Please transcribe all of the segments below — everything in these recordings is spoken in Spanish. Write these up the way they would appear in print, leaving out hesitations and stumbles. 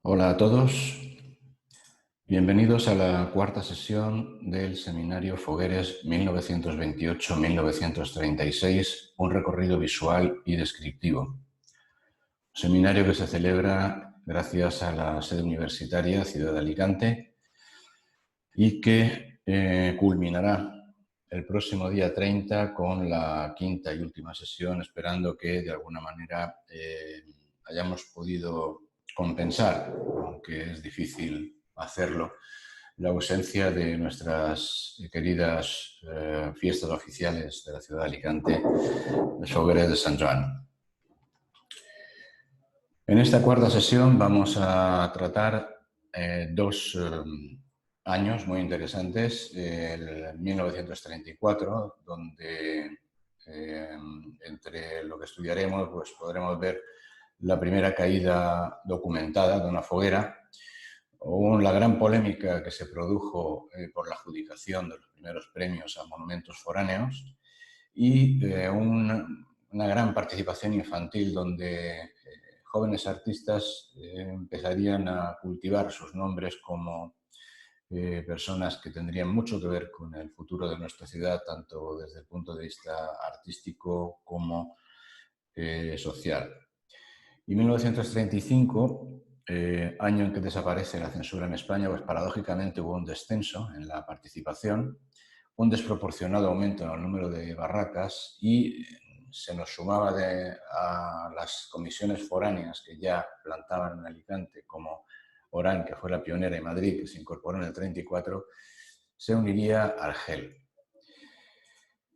Hola a todos, bienvenidos a la cuarta sesión del seminario Fogueres 1928-1936, un recorrido visual y descriptivo. Seminario que se celebra gracias a la sede universitaria Ciudad de Alicante y que culminará el próximo día 30 con la quinta y última sesión, esperando que de alguna manera hayamos podido compensar, aunque es difícil hacerlo, la ausencia de nuestras queridas fiestas oficiales de la ciudad de Alicante, los Fogueres de Sant Joan. En esta cuarta sesión vamos a tratar dos años muy interesantes, el 1934, donde entre lo que estudiaremos pues podremos ver la primera caída documentada de una foguera, o la gran polémica que se produjo por la adjudicación de los primeros premios a monumentos foráneos y una gran participación infantil donde jóvenes artistas empezarían a cultivar sus nombres como personas que tendrían mucho que ver con el futuro de nuestra ciudad, tanto desde el punto de vista artístico como social. Y 1935, año en que desaparece la censura en España, pues paradójicamente hubo un descenso en la participación, un desproporcionado aumento en el número de barracas y se nos sumaba a las comisiones foráneas que ya plantaban en Alicante, como Orán, que fue la pionera en Madrid, que se incorporó en el 34, se uniría Argel.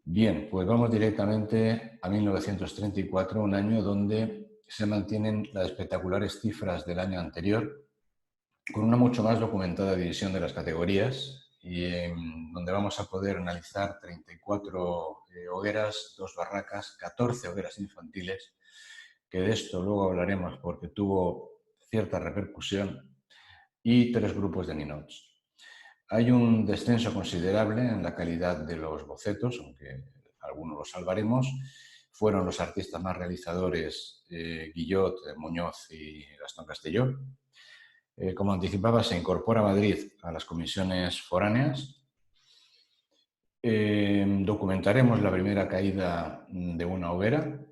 Bien, pues vamos directamente a 1934, un año donde se mantienen las espectaculares cifras del año anterior, con una mucho más documentada división de las categorías y donde vamos a poder analizar 34 hogueras, 2 barracas, 14 hogueras infantiles, que de esto luego hablaremos porque tuvo cierta repercusión, y 3 grupos de ninots. Hay un descenso considerable en la calidad de los bocetos, aunque algunos los salvaremos. Fueron los artistas más realizadores Guillot, Muñoz y Gastón Castelló. Como anticipaba, se incorpora Madrid a las comisiones foráneas. Documentaremos la primera caída de una hoguera.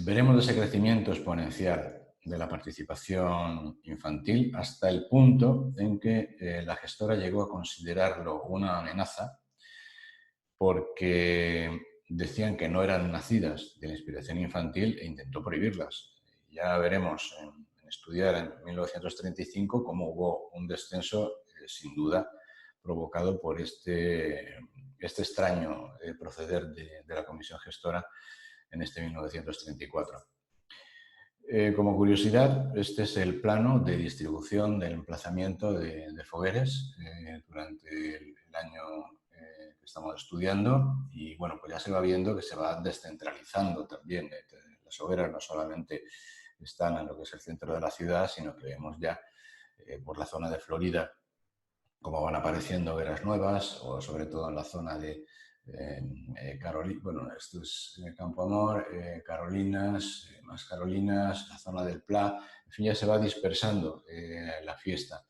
Veremos ese crecimiento exponencial de la participación infantil hasta el punto en que la gestora llegó a considerarlo una amenaza porque decían que no eran nacidas de la inspiración infantil e intentó prohibirlas. Ya veremos en estudiar en 1935 cómo hubo un descenso, sin duda, provocado por este extraño proceder de la comisión gestora en este 1934. Como curiosidad, este es el plano de distribución del emplazamiento de Fogueres durante el año que estamos estudiando, y bueno, pues ya se va viendo que se va descentralizando también. Las hogueras no solamente están en lo que es el centro de la ciudad, sino que vemos ya por la zona de Florida cómo van apareciendo hogueras nuevas, o sobre todo en la zona de Carolina, bueno, esto es Campo Amor, Carolinas, más Carolinas, la zona del Pla, en fin, ya se va dispersando la fiesta,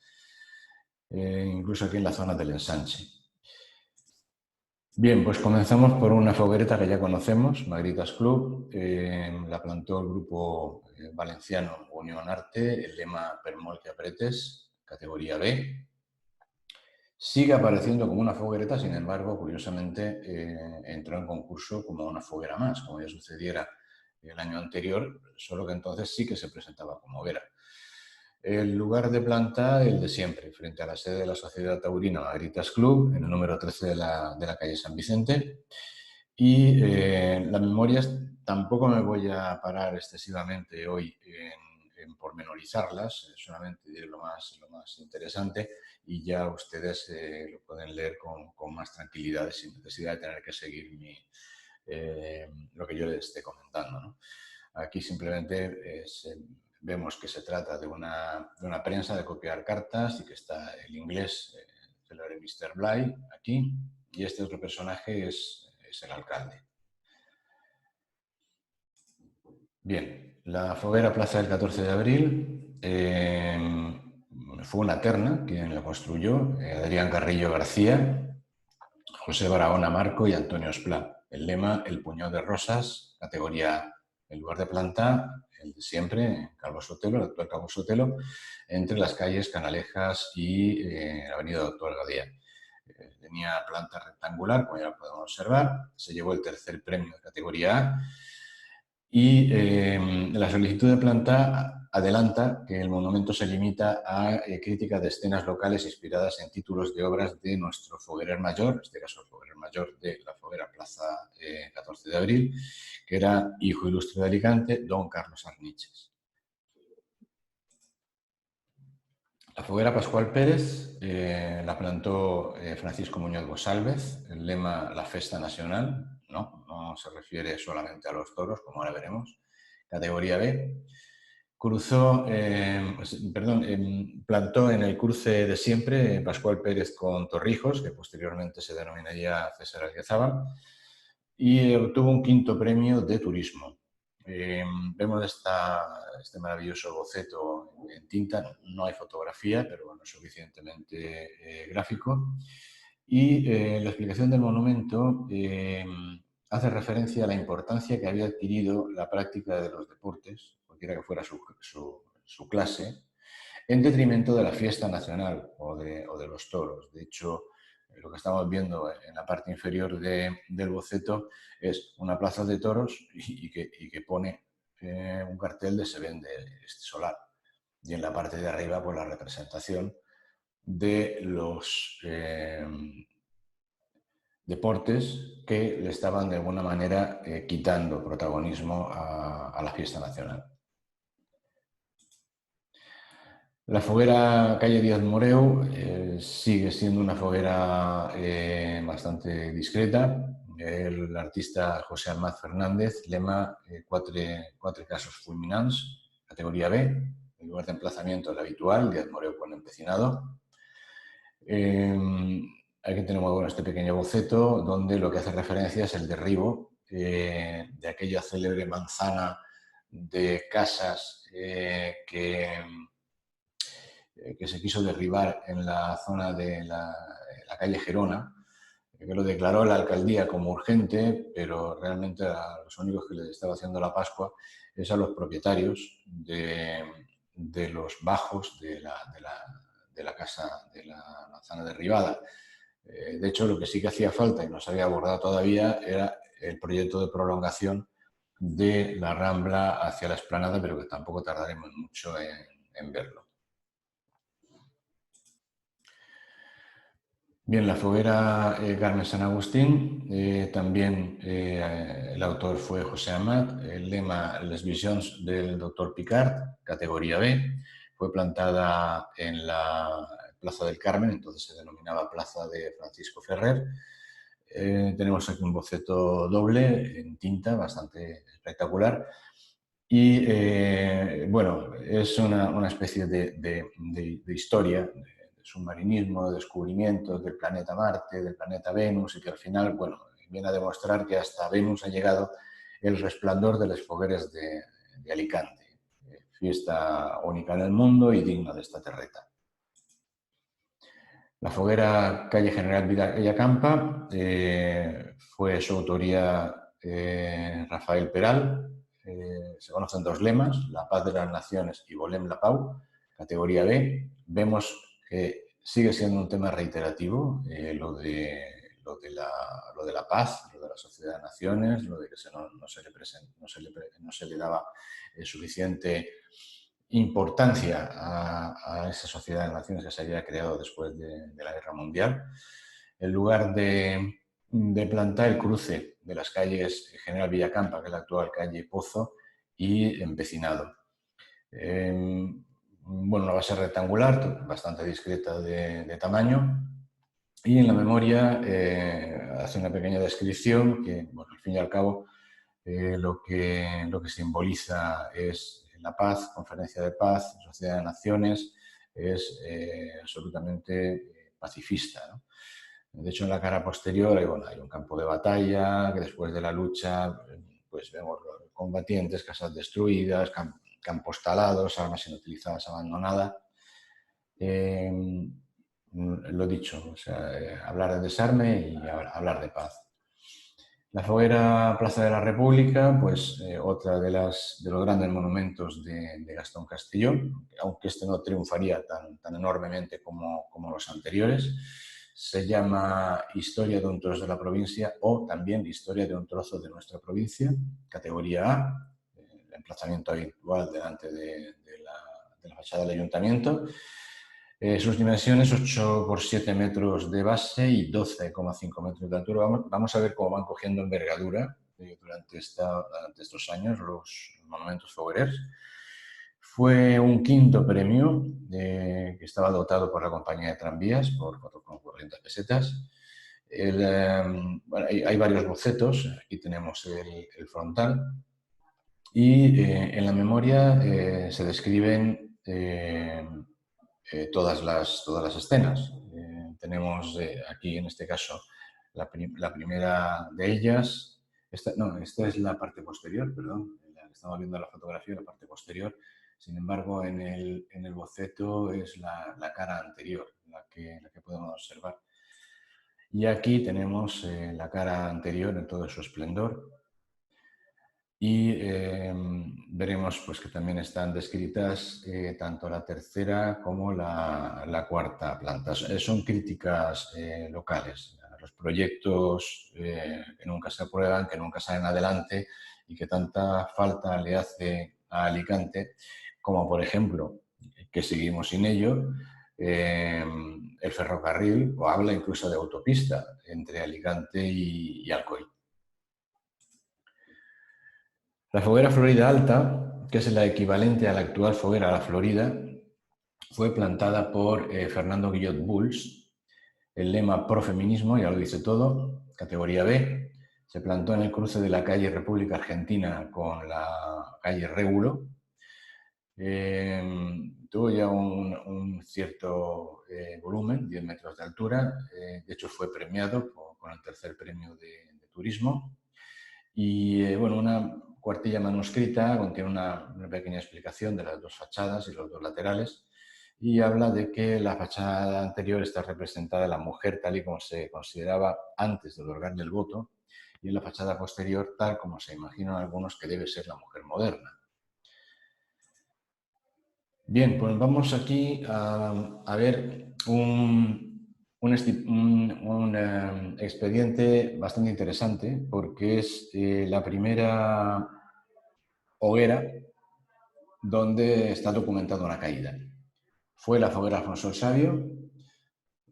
incluso aquí en la zona del Ensanche. Bien, pues comenzamos por una foguereta que ya conocemos, Magritas Club, la plantó el grupo valenciano Unión Arte, el lema Per molt que apretes, categoría B. Sigue apareciendo como una foguereta, sin embargo, curiosamente, entró en concurso como una foguera más, como ya sucediera el año anterior, solo que entonces sí que se presentaba como hoguera. El lugar de planta, el de siempre, frente a la sede de la Sociedad Taurina Magritas Club, en el número 13 de la calle San Vicente. Y las memorias tampoco me voy a parar excesivamente hoy en pormenorizarlas, solamente diré lo más interesante, y ya ustedes lo pueden leer con más tranquilidad, sin necesidad de tener que seguir lo que yo les esté comentando, ¿no? Aquí simplemente vemos que se trata de una prensa de copiar cartas y que está el inglés, el Mr. Bly, aquí, y este otro personaje es el alcalde. Bien, la foguera Plaza del 14 de abril, fue una terna quien la construyó, Adrián Carrillo García, José Barahona Marco y Antonio Esplá. El lema, el puñado de rosas, categoría A. El lugar de planta, el de siempre, Calvo Sotelo, el actual Calvo Sotelo, entre las calles Canalejas y la avenida Doctor Gadea. Tenía planta rectangular, como ya podemos observar. Se llevó el tercer premio de categoría A. Y la solicitud de planta adelanta que el monumento se limita a crítica de escenas locales inspiradas en títulos de obras de nuestro foguerer mayor, en este caso el foguerer mayor de la foguera Plaza 14 de Abril, que era hijo ilustre de Alicante, don Carlos Arniches. La foguera Pascual Pérez la plantó Francisco Muñoz Gosálvez, el lema La Festa Nacional, no se refiere solamente a los toros, como ahora veremos, categoría B. Plantó en el cruce de siempre Pascual Pérez con Torrijos, que posteriormente se denominaría César Alguizábal, y obtuvo un quinto premio de turismo. Vemos este maravilloso boceto en tinta, no hay fotografía, pero bueno, suficientemente gráfico. Y la explicación del monumento hace referencia a la importancia que había adquirido la práctica de los deportes, cualquiera que fuera su clase, en detrimento de la fiesta nacional o de los toros. De hecho, lo que estamos viendo en la parte inferior del boceto es una plaza de toros y que pone un cartel de se vende este solar. Y en la parte de arriba, pues la representación de los deportes que le estaban de alguna manera quitando protagonismo a la fiesta nacional. La foguera calle Díaz Moreu sigue siendo una foguera bastante discreta. El artista José Amat Fernández, lema quatre casos fulminants, categoría B, el lugar de emplazamiento el habitual, Díaz Moreu con empecinado. Aquí tenemos este pequeño boceto donde lo que hace referencia es el derribo de aquella célebre manzana de casas que se quiso derribar en la zona de la calle Gerona, que lo declaró la alcaldía como urgente, pero realmente a los únicos que le estaba haciendo la Pascua es a los propietarios de los bajos de la casa, de la manzana derribada. De hecho, lo que sí que hacía falta y no se había abordado todavía era el proyecto de prolongación de la Rambla hacia la Explanada, pero que tampoco tardaremos mucho en verlo. Bien, la foguera Carmen San Agustín, también el autor fue José Amat, el lema Les Visions del Dr. Picard, categoría B, fue plantada en la Plaza del Carmen, entonces se denominaba Plaza de Francisco Ferrer. Tenemos aquí un boceto doble en tinta, bastante espectacular. Y bueno, es una especie de historia, submarinismo, de descubrimientos del planeta Marte, del planeta Venus, y que al final, bueno, viene a demostrar que hasta Venus ha llegado el resplandor de los fogueres de Alicante. Fiesta única en el mundo y digna de esta terreta. La foguera calle General Villacampa fue su autoría Rafael Peral. Se conocen dos lemas, La paz de las naciones y Volem la Pau, categoría B. Vemos que sigue siendo un tema reiterativo, lo de la paz, lo de la sociedad de naciones, lo de que no se le daba suficiente importancia a esa sociedad de naciones que se había creado después de la Guerra Mundial. En lugar de plantar el cruce de las calles General Villacampa, que es la actual calle Pozo, y Empecinado. Bueno, una base rectangular, bastante discreta de tamaño, y en la memoria hace una pequeña descripción que, bueno, al fin y al cabo, lo que simboliza es la paz, conferencia de paz, sociedad de naciones, es absolutamente pacifista, ¿no? De hecho, en la cara posterior hay un campo de batalla, que después de la lucha pues vemos combatientes, casas destruidas, campos talados, armas inutilizadas, abandonada. Lo dicho, o sea, hablar de desarme y hablar de paz. La foguera Plaza de la República, pues otra de los grandes monumentos de Gastón Castellón, aunque este no triunfaría tan enormemente como los anteriores. Se llama Historia de un trozo de la provincia o también Historia de un trozo de nuestra provincia, categoría A, el emplazamiento habitual delante de la fachada del ayuntamiento. Sus dimensiones 8 por 7 metros de base y 12,5 metros de altura. Vamos a ver cómo van cogiendo envergadura durante estos años los monumentos foguereros. Fue un quinto premio que estaba dotado por la compañía de tranvías por 4,400 pesetas. Bueno, hay varios bocetos, aquí tenemos el frontal y en la memoria se describen todas las escenas. Tenemos aquí, en este caso, la primera de ellas. Esta es la parte posterior, perdón. Estamos viendo la fotografía de la parte posterior. Sin embargo, en el boceto es la cara anterior, la que podemos observar. Y aquí tenemos la cara anterior en todo su esplendor. Y veremos pues, que también están descritas tanto la tercera como la cuarta planta. Son críticas locales, los proyectos que nunca se aprueban, que nunca salen adelante y que tanta falta le hace a Alicante, como por ejemplo, que seguimos sin ello, el ferrocarril, o habla incluso de autopista entre Alicante y Alcoy. La foguera Florida Alta, que es la equivalente a la actual foguera La Florida, fue plantada por Fernando Guillot Bulls. El lema Profeminismo, ya lo dice todo, categoría B. Se plantó en el cruce de la calle República Argentina con la calle Régulo. Tuvo ya un cierto volumen, 10 metros de altura. De hecho, fue premiado con el tercer premio de turismo. Y bueno, una cuartilla manuscrita contiene una pequeña explicación de las dos fachadas y los dos laterales y habla de que la fachada anterior está representada la mujer tal y como se consideraba antes de otorgarle el voto y en la fachada posterior tal como se imaginan algunos que debe ser la mujer moderna. Bien, pues vamos aquí a ver un expediente bastante interesante porque es la primera hoguera donde está documentada una caída. Fue la foguera Alfonso el Sabio.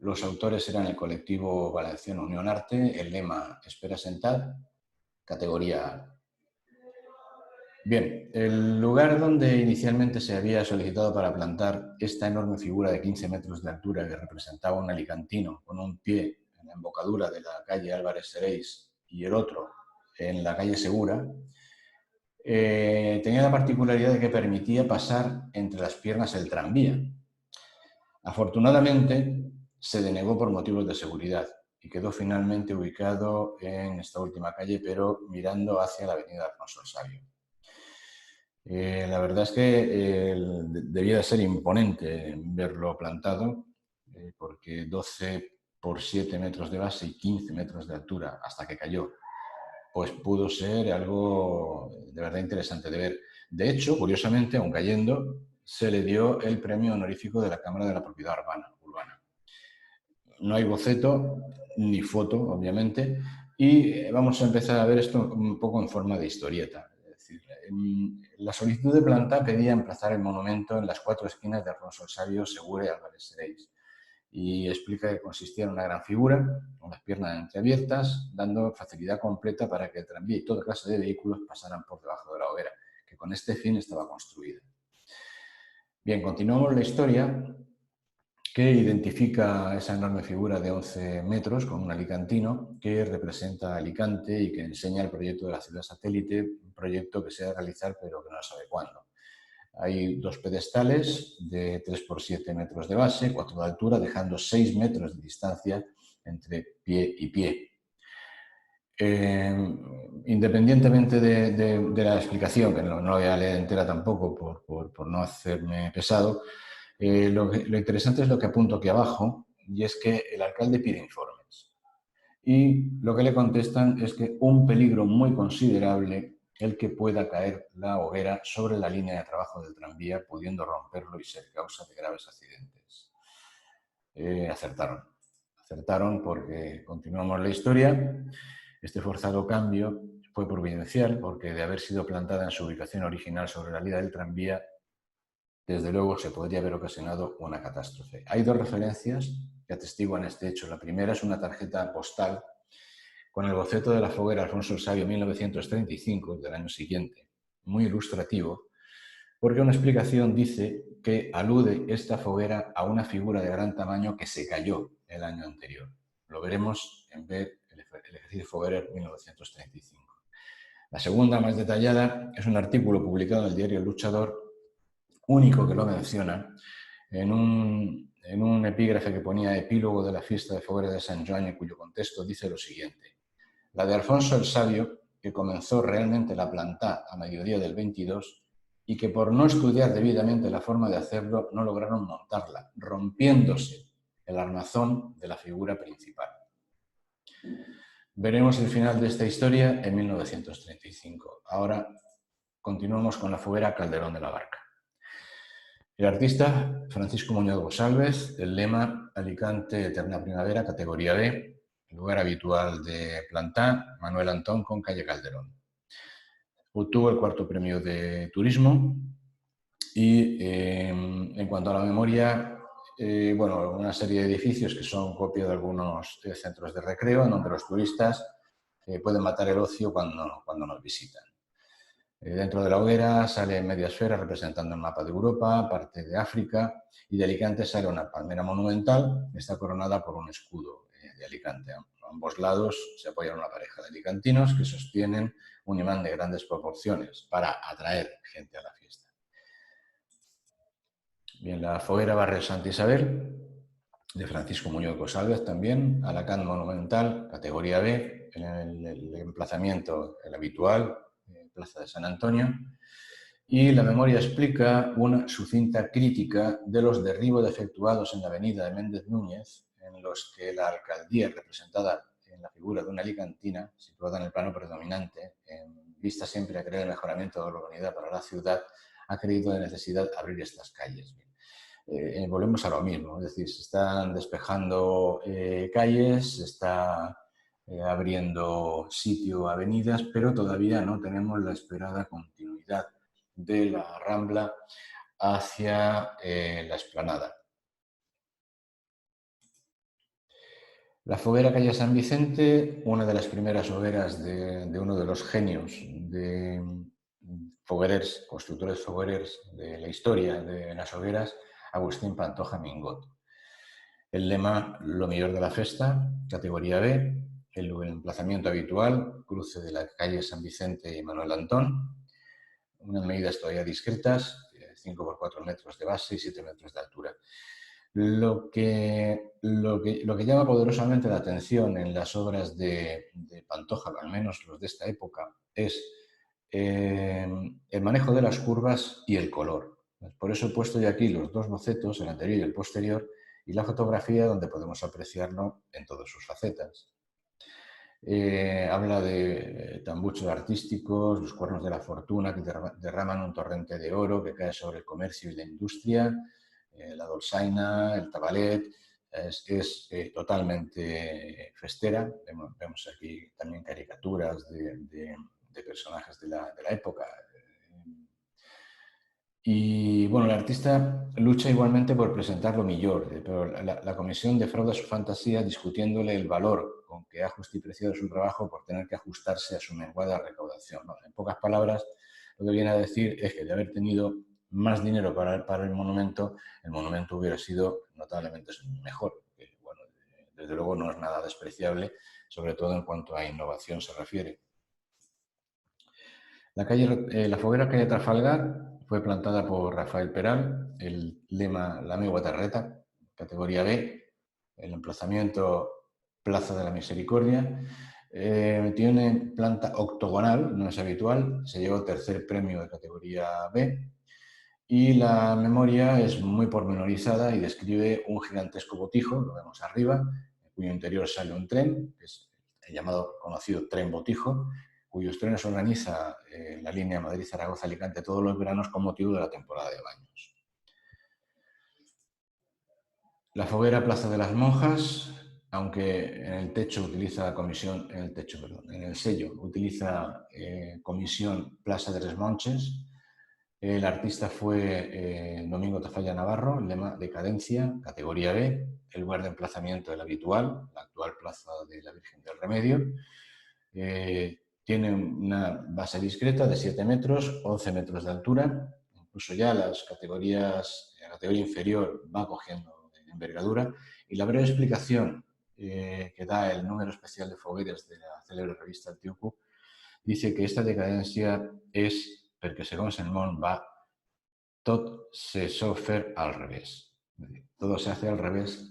Los autores eran el colectivo valenciano Unión Arte, el lema Espera sentar, categoría A. Bien, el lugar donde inicialmente se había solicitado para plantar esta enorme figura de 15 metros de altura que representaba un alicantino con un pie en la embocadura de la calle Álvarez Seréis y el otro en la calle Segura, tenía la particularidad de que permitía pasar entre las piernas el tranvía. Afortunadamente, se denegó por motivos de seguridad y quedó finalmente ubicado en esta última calle, pero mirando hacia la avenida Alfonso el Sabio. La verdad es que debía de ser imponente verlo plantado, porque 12 por 7 metros de base y 15 metros de altura hasta que cayó, pues pudo ser algo de verdad interesante de ver. De hecho, curiosamente, aun cayendo, se le dio el premio honorífico de la Cámara de la Propiedad Urbana. No hay boceto ni foto, obviamente, y vamos a empezar a ver esto un poco en forma de historieta. Es decir, la solicitud de planta pedía emplazar el monumento en las 4 esquinas de Alfonso el Sabio, Segura y Álvarez Seréis. Y explica que consistía en una gran figura, con las piernas entreabiertas, dando facilidad completa para que el tranvía y toda clase de vehículos pasaran por debajo de la hoguera, que con este fin estaba construida. Bien, continuamos la historia, que identifica esa enorme figura de 11 metros con un alicantino que representa a Alicante y que enseña el proyecto de la ciudad satélite, un proyecto que se va a realizar pero que no sabe cuándo. Hay 2 pedestales de 3 por 7 metros de base, 4 de altura, dejando 6 metros de distancia entre pie y pie. Independientemente de la explicación, que no la voy a leer entera tampoco por no hacerme pesado, lo interesante es lo que apunto aquí abajo, y es que el alcalde pide informes. Y lo que le contestan es que un peligro muy considerable el que pueda caer la hoguera sobre la línea de trabajo del tranvía, pudiendo romperlo y ser causa de graves accidentes. Acertaron porque continuamos la historia. Este forzado cambio fue providencial porque de haber sido plantada en su ubicación original sobre la línea del tranvía, desde luego se podría haber ocasionado una catástrofe. Hay dos referencias que atestiguan este hecho. La primera es una tarjeta postal con el boceto de la foguera Alfonso el Sabio 1935, del año siguiente, muy ilustrativo, porque una explicación dice que alude esta foguera a una figura de gran tamaño que se cayó el año anterior. Lo veremos en ver el ejercicio foguero 1935. La segunda, más detallada, es un artículo publicado en el diario El Luchador, único que lo menciona, en un epígrafe que ponía epílogo de la fiesta de foguera de Sant Joan, en cuyo contexto dice lo siguiente: la de Alfonso el Sabio, que comenzó realmente la plantá a mediodía del 22 y que por no estudiar debidamente la forma de hacerlo no lograron montarla, rompiéndose el armazón de la figura principal. Veremos el final de esta historia en 1935. Ahora continuamos con la foguera Calderón de la Barca. El artista Francisco Muñoz González, el lema Alicante Eterna Primavera, categoría B, lugar habitual de plantá, Manuel Antón con calle Calderón. Obtuvo el cuarto premio de turismo y en cuanto a la memoria, bueno, una serie de edificios que son copia de algunos centros de recreo en donde los turistas pueden matar el ocio cuando nos visitan. Dentro de la hoguera sale media esfera representando el mapa de Europa, parte de África, y de Alicante sale una palmera monumental que está coronada por un escudo de Alicante. A ambos lados se apoya una pareja de alicantinos que sostienen un imán de grandes proporciones para atraer gente a la fiesta. Bien, la foguera Barrio Santa Isabel, de Francisco Muñoz González también, Alacant monumental, categoría B, en el emplazamiento el habitual, Plaza de San Antonio, y la memoria explica una sucinta crítica de los derribos efectuados en la avenida de Méndez Núñez, en los que la alcaldía, representada en la figura de una alicantina, situada en el plano predominante, en vista siempre a querer el mejoramiento de la unidad para la ciudad, ha creído de necesidad abrir estas calles. Volvemos a lo mismo, es decir, se están despejando calles, se está abriendo sitio, avenidas, pero todavía no tenemos la esperada continuidad de la Rambla hacia la Explanada. La foguera calle San Vicente, una de las primeras hogueras de uno de los genios de foguerers, constructores foguerers de la historia de las hogueras, Agustín Pantoja Mingot. El lema, lo mejor de la festa, categoría B, el emplazamiento habitual, cruce de la calle San Vicente y Manuel Antón, unas medidas todavía discretas, 5 por 4 metros de base y 7 metros de altura. Lo que llama poderosamente la atención en las obras de Pantoja, al menos los de esta época, es el manejo de las curvas y el color. Por eso he puesto ya aquí los dos bocetos, el anterior y el posterior, y la fotografía donde podemos apreciarlo en todas sus facetas. Habla de tambuchos artísticos, los cuernos de la fortuna que derraman un torrente de oro que cae sobre el comercio y la industria, la dolçaina, el tabalet, es totalmente festera. Vemos aquí también caricaturas de personajes de la época. Y bueno, el artista lucha igualmente por presentar lo mejor, pero la comisión defrauda su fantasía discutiéndole el valor con que ha justipreciado su trabajo por tener que ajustarse a su menguada recaudación, ¿no? En pocas palabras, lo que viene a decir es que de haber tenido más dinero para el monumento hubiera sido notablemente mejor. Que, bueno, desde luego no es nada despreciable, sobre todo en cuanto a innovación se refiere. La foguera calle Trafalgar fue plantada por Rafael Peral, el lema La Meua Terreta, categoría B, el emplazamiento Plaza de la Misericordia. Tiene planta octogonal, no es habitual, se llevó tercer premio de categoría B y la memoria es muy pormenorizada y describe un gigantesco botijo, lo vemos arriba, en cuyo interior sale un tren, que es el llamado conocido tren botijo, cuyos trenes organiza la línea Madrid-Zaragoza-Alicante todos los veranos con motivo de la temporada de baños. La foguera Plaza de las Monjas, aunque en el techo utiliza comisión, en el sello utiliza comisión Plaza de les Monches. El artista fue Domingo Tafalla Navarro, el lema Decadencia, categoría B, el lugar de emplazamiento del habitual, la actual Plaza de la Virgen del Remedio. Tiene una base discreta de 7 metros, 11 metros de altura. Incluso ya la categoría inferior va cogiendo envergadura, y la breve explicación que da el número especial de fogueres de la célebre revista El Tío Cook dice que esta decadencia es perquè segons el món va tot se sol fer al revés. Todo se hace al revés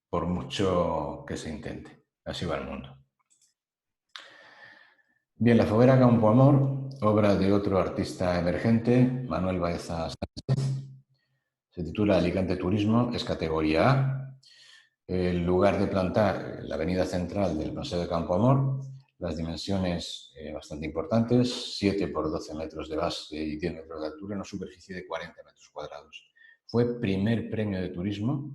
por mucho que se intente. Así va el mundo. Bien, la foguera Campo Amor, obra de otro artista emergente, Manuel Baeza Sánchez. Se titula Alicante Turismo, es categoría A. El lugar de plantar, la avenida central del Paseo de Campo Amor, las dimensiones bastante importantes, 7 por 12 metros de base y 10 metros de altura, en una superficie de 40 metros cuadrados. Fue primer premio de turismo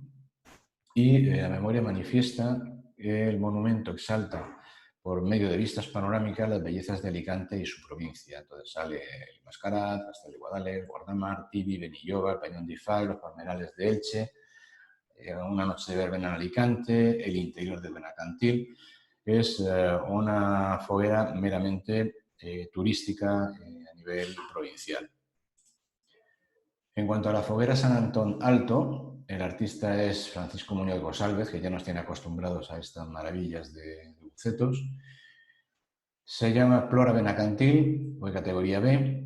y la memoria manifiesta que el monumento exalta por medio de vistas panorámicas las bellezas de Alicante y su provincia. Entonces sale el Mascarat, Castel de Guadalest, Guardamar, Tibi, Benilloba, Peñón de Fai, los Palmerales de Elche, una noche de verbena en Alicante, el interior de Benacantil. Es una foguera meramente turística a nivel provincial. En cuanto a la foguera San Antón Alto, el artista es Francisco Muñoz González, que ya nos tiene acostumbrados a estas maravillas de bocetos. Se llama Plora Benacantil, de categoría B.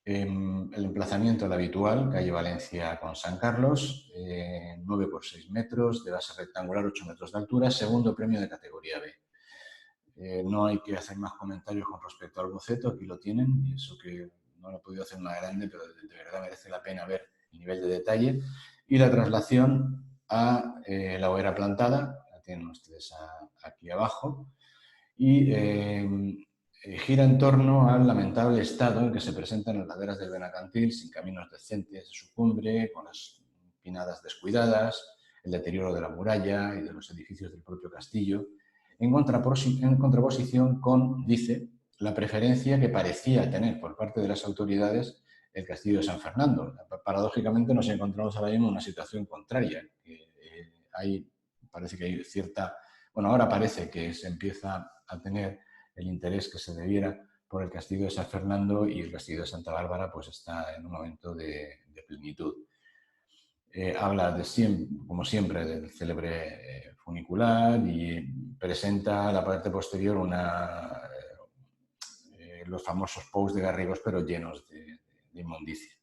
El emplazamiento el habitual, calle Valencia con San Carlos, 9 por 6 metros, de base rectangular, 8 metros de altura, segundo premio de categoría B. No hay que hacer más comentarios con respecto al boceto, aquí lo tienen, y eso que no lo he podido hacer más grande, pero de verdad merece la pena ver el nivel de detalle. Y la traslación a la hoguera plantada, la tienen ustedes aquí abajo, y gira en torno al lamentable estado en que se presentan las laderas del Benacantil, sin caminos decentes de su cumbre, con las pinadas descuidadas, el deterioro de la muralla y de los edificios del propio castillo, en contraposición con, dice, la preferencia que parecía tener por parte de las autoridades el castillo de San Fernando. Paradójicamente nos encontramos ahora mismo en una situación contraria. Parece que hay cierta... Bueno, ahora parece que se empieza a tener el interés que se debiera por el castillo de San Fernando, y el castillo de Santa Bárbara pues está en un momento de plenitud. Habla de siempre, como siempre, del célebre funicular, y presenta la parte posterior los famosos pous de Garrigós, pero llenos de inmundicia.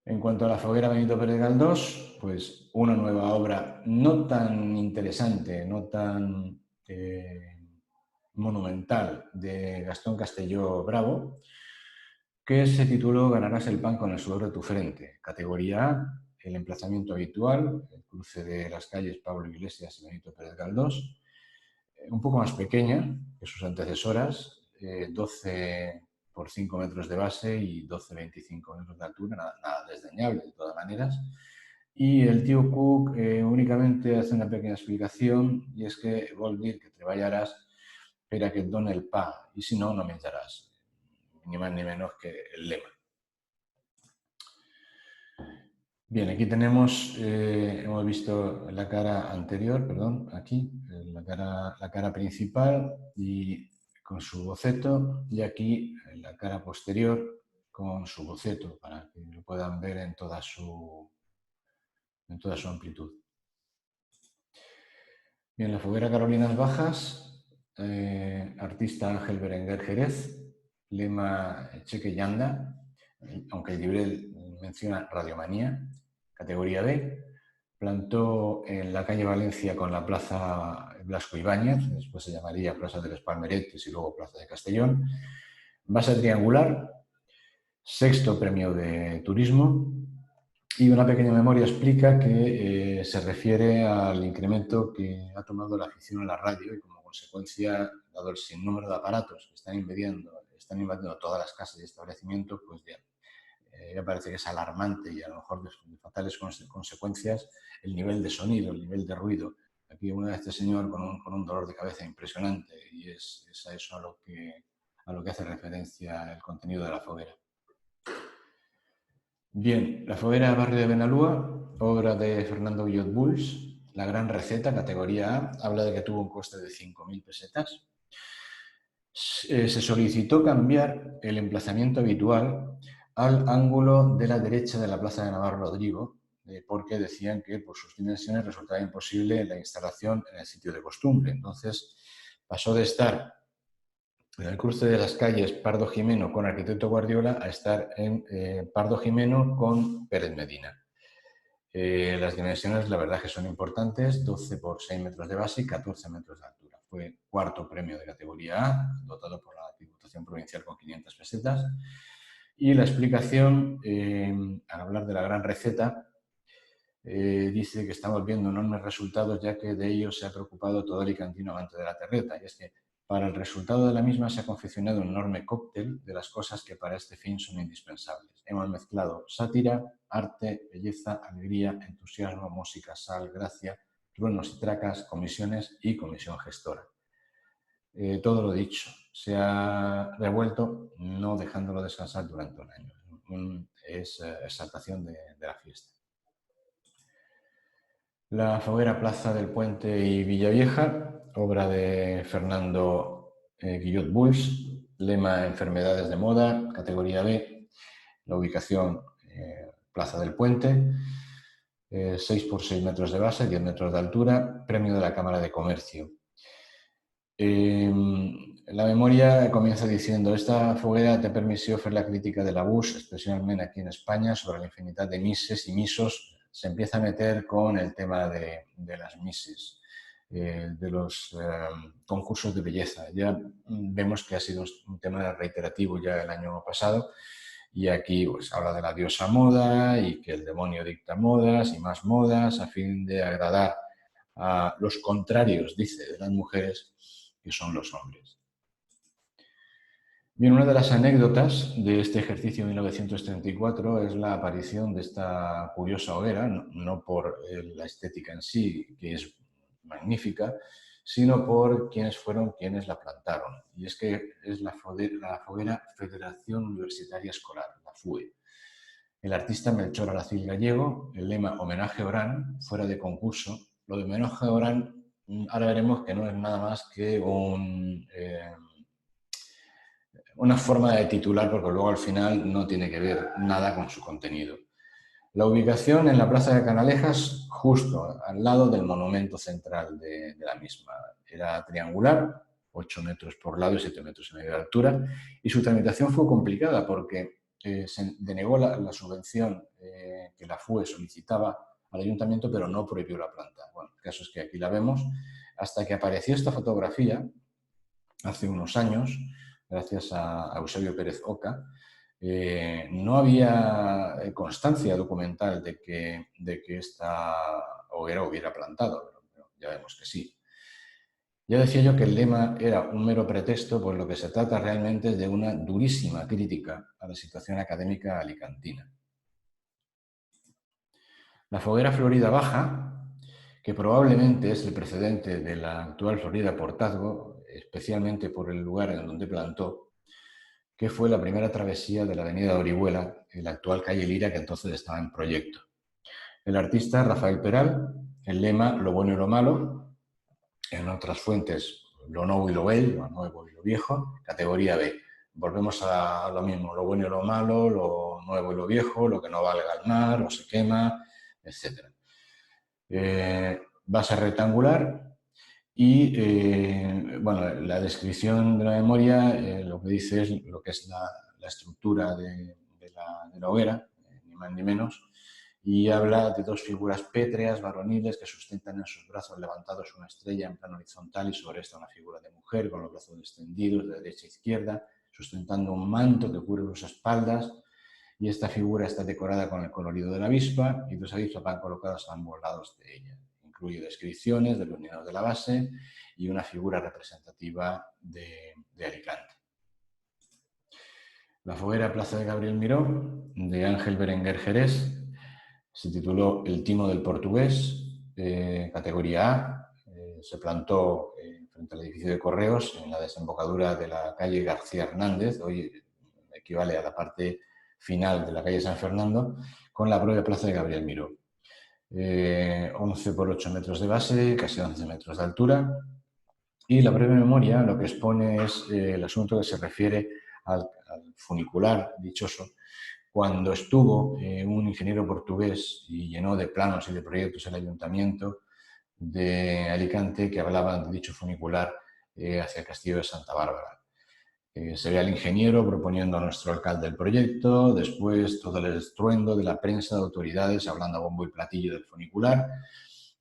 En cuanto a la foguera Benito Pérez Galdós, pues una nueva obra no tan interesante, no tan monumental, de Gastón Castelló Bravo, que se tituló Ganarás el pan con el sudor de tu frente. Categoría A, el emplazamiento habitual, el cruce de las calles Pablo Iglesias y Benito Pérez Galdós, un poco más pequeña que sus antecesoras, 12 por 5 metros de base y 12,25 metros de altura, nada desdeñable de todas maneras. Y el tío Cook únicamente hace una pequeña explicación, y es que vol dir que treballaràs per a que et doni el pa, y si no, no menjaràs. Ni más ni menos que el lema. Bien, aquí tenemos, hemos visto la cara anterior, perdón, aquí, la cara principal y con su boceto, y aquí la cara posterior con su boceto, para que lo puedan ver en toda su amplitud. Bien, la foguera Carolinas Bajas, artista Ángel Berenguer Jerez, lema Cheque Yanda, aunque el librel menciona Radiomanía, categoría B. plantó en la calle Valencia con la Plaza Blasco Ibáñez, después se llamaría Plaza de los Palmeretes y luego Plaza de Castellón. Base triangular, 6º premio de turismo, y una pequeña memoria explica que se refiere al incremento que ha tomado la afición a la radio y como consecuencia, dado el sinnúmero de aparatos que están invadiendo todas las casas y establecimientos, pues me parece que es alarmante y a lo mejor de fatales consecuencias el nivel de sonido, el nivel de ruido. Aquí una vez este señor con un dolor de cabeza impresionante y es a eso a lo que hace referencia el contenido de la foguera. Bien, la foguera Barrio de Benalúa, obra de Fernando Guillot Bulls, la gran receta, categoría A, habla de que tuvo un coste de 5.000 pesetas. Se solicitó cambiar el emplazamiento habitual al ángulo de la derecha de la Plaza de Navarro Rodrigo, porque decían que por sus dimensiones resultaba imposible la instalación en el sitio de costumbre. Entonces pasó de estar en el cruce de las calles Pardo Jimeno con Arquitecto Guardiola a estar en Pardo Jimeno con Pérez Medina. Las dimensiones, la verdad, que son importantes, 12 por 6 metros de base y 14 metros de altura. Fue 4º premio de categoría A, dotado por la Diputación Provincial con 500 pesetas. Y la explicación, al hablar de la gran receta, dice que estamos viendo enormes resultados ya que de ello se ha preocupado todo alicantino amante de la terreta. Y es que para el resultado de la misma se ha confeccionado un enorme cóctel de las cosas que para este fin son indispensables. Hemos mezclado sátira, arte, belleza, alegría, entusiasmo, música, sal, gracia, truenos y tracas, comisiones y comisión gestora. Todo lo dicho, se ha revuelto no dejándolo descansar durante un año. Es exaltación de la fiesta. La foguera Plaza del Puente y Villavieja, obra de Fernando Guillot Bulls, lema enfermedades de moda, categoría B, la ubicación Plaza del Puente, 6 por 6 metros de base, 10 metros de altura, premio de la Cámara de Comercio. La memoria comienza diciendo: esta foguera te permitió fer la crítica de l'abús, especialment aquí en España, sobre la infinitat de misses y misos. Se empieza a meter con el tema de las misses, de los concursos de belleza. Ya vemos que ha sido un tema reiterativo ya el año pasado y aquí pues habla de la diosa moda y que el demonio dicta modas y más modas a fin de agradar a los contrarios, dice, de las mujeres, que son los hombres. Bien, una de las anécdotas de este ejercicio de 1934 es la aparición de esta curiosa hoguera, no por la estética en sí, que es magnífica, sino por quienes fueron quienes la plantaron. Y es que es la foguera Federación Universitaria Escolar, la FUE. El artista Melchor Aracil Gallego, el lema homenaje a Orán, fuera de concurso. Lo de homenaje a Orán, ahora veremos que no es nada más que una forma de titular, porque luego al final no tiene que ver nada con su contenido. La ubicación en la Plaza de Canalejas, justo al lado del monumento central de la misma. Era triangular, 8 metros por lado y 7 metros y medio de altura, y su tramitación fue complicada porque se denegó la subvención que la FUE solicitaba al ayuntamiento, pero no prohibió la planta. Bueno, el caso es que aquí la vemos, hasta que apareció esta fotografía hace unos años, gracias a Eusebio Pérez Oca. No había constancia documental de que esta hoguera hubiera plantado, pero ya vemos que sí. Ya decía yo que el lema era un mero pretexto, pues lo que se trata realmente es de una durísima crítica a la situación académica alicantina. La foguera Florida Baja, que probablemente es el precedente de la actual Florida Portazgo, especialmente por el lugar en donde plantó, que fue la primera travesía de la avenida de Orihuela, en la actual calle Lira, que entonces estaba en proyecto. El artista Rafael Peral, el lema lo bueno y lo malo, en otras fuentes lo nuevo y lo bello, lo nuevo y lo viejo, categoría B. Volvemos a lo mismo, lo bueno y lo malo, lo nuevo y lo viejo, lo que no valga al mar o se quema, etc. Base rectangular y, bueno, la descripción de la memoria lo que dice es lo que es la estructura de la hoguera, ni más ni menos, y habla de dos figuras pétreas varoniles que sustentan en sus brazos levantados una estrella en plano horizontal y sobre esta una figura de mujer con los brazos extendidos de derecha a izquierda, sustentando un manto que cubre sus espaldas, y esta figura está decorada con el colorido de la avispa y dos avispas van colocadas a ambos lados de ella. Incluye descripciones de los mineros de la base y una figura representativa de Alicante. La foguera Plaza de Gabriel Miró, de Ángel Berenguer Jerez, se tituló El timo del portugués, categoría A. Se plantó frente al edificio de Correos, en la desembocadura de la calle García Hernández, hoy equivale a la parte final de la calle San Fernando, con la propia Plaza de Gabriel Miró. 11 por 8 metros de base, casi 11 metros de altura. Y la breve memoria lo que expone es el asunto que se refiere al funicular dichoso, cuando estuvo un ingeniero portugués y llenó de planos y de proyectos el ayuntamiento de Alicante que hablaban de dicho funicular hacia el castillo de Santa Bárbara. Se ve al ingeniero proponiendo a nuestro alcalde el proyecto, después todo el estruendo de la prensa, de autoridades, hablando a bombo y platillo del funicular,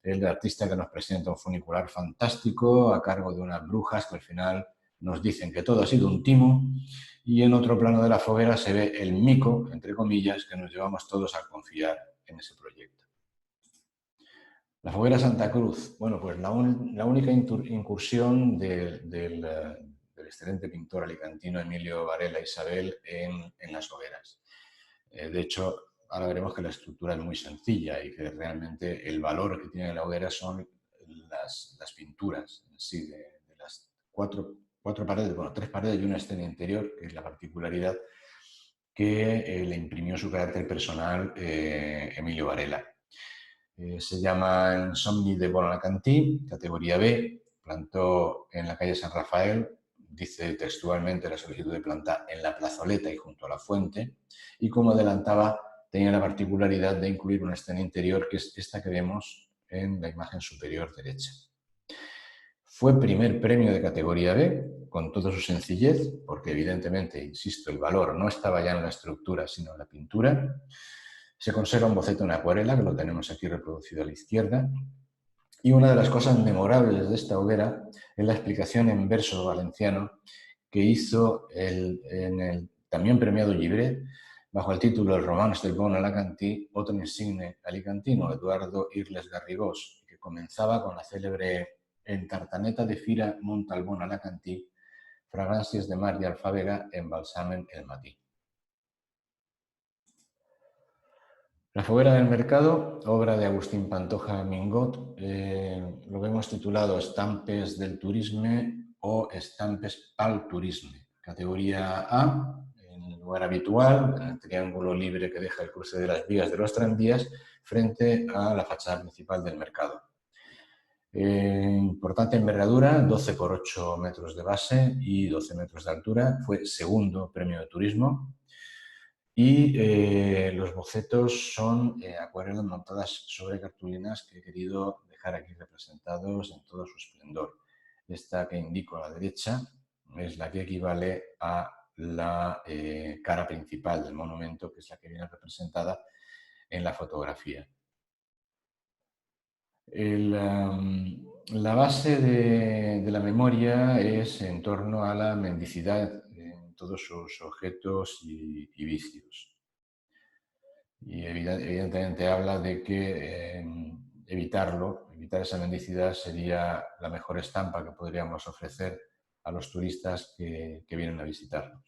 el artista que nos presenta un funicular fantástico a cargo de unas brujas que al final nos dicen que todo ha sido un timo, y en otro plano de la foguera se ve el mico, entre comillas, que nos llevamos todos a confiar en ese proyecto. La foguera Santa Cruz, bueno, pues la única incursión del excelente pintor alicantino Emilio Varela Isabel en las hogueras. De hecho, ahora veremos que la estructura es muy sencilla y que realmente el valor que tiene la hoguera son las pinturas en sí, de las cuatro paredes, bueno, 3 paredes y una escena interior, que es la particularidad que le imprimió su carácter personal Emilio Varela. Se llama Insomni de Bonalacantí, categoría B, plantó en la calle San Rafael, dice textualmente la solicitud de planta en la plazoleta y junto a la fuente, y como adelantaba, tenía la particularidad de incluir una escena interior, que es esta que vemos en la imagen superior derecha. Fue primer premio de categoría B, con toda su sencillez, porque evidentemente, insisto, el valor no estaba ya en la estructura, sino en la pintura. Se conserva un boceto en acuarela, que lo tenemos aquí reproducido a la izquierda. Y una de las cosas memorables de esta hoguera es la explicación en verso valenciano que hizo en el también premiado Llibret, bajo el título El romans del bon alacantí, otro insigne alicantino, Eduardo Irles Garrigós, que comenzaba con la célebre En tartaneta de fira monta el bon alacantí, fragancias de mar y alfabega embalsamen el matí. La foguera del mercado, obra de Agustín Pantoja Mingot, lo vemos titulado Estampes del Turisme o Estampes pal Turisme, categoría A, en el lugar habitual, en el triángulo libre que deja el cruce de las vías de los tranvías, frente a la fachada principal del mercado. Importante envergadura, 12 por 8 metros de base y 12 metros de altura, fue segundo premio de turismo. Y los bocetos son acuarelas montadas sobre cartulinas que he querido dejar aquí representados en todo su esplendor. Esta que indico a la derecha es la que equivale a la cara principal del monumento, que es la que viene representada en la fotografía. La base de la memoria es en torno a la mendicidad en todos sus objetos y vicios. Y evidentemente habla de que evitar esa mendicidad sería la mejor estampa que podríamos ofrecer a los turistas que vienen a visitarnos.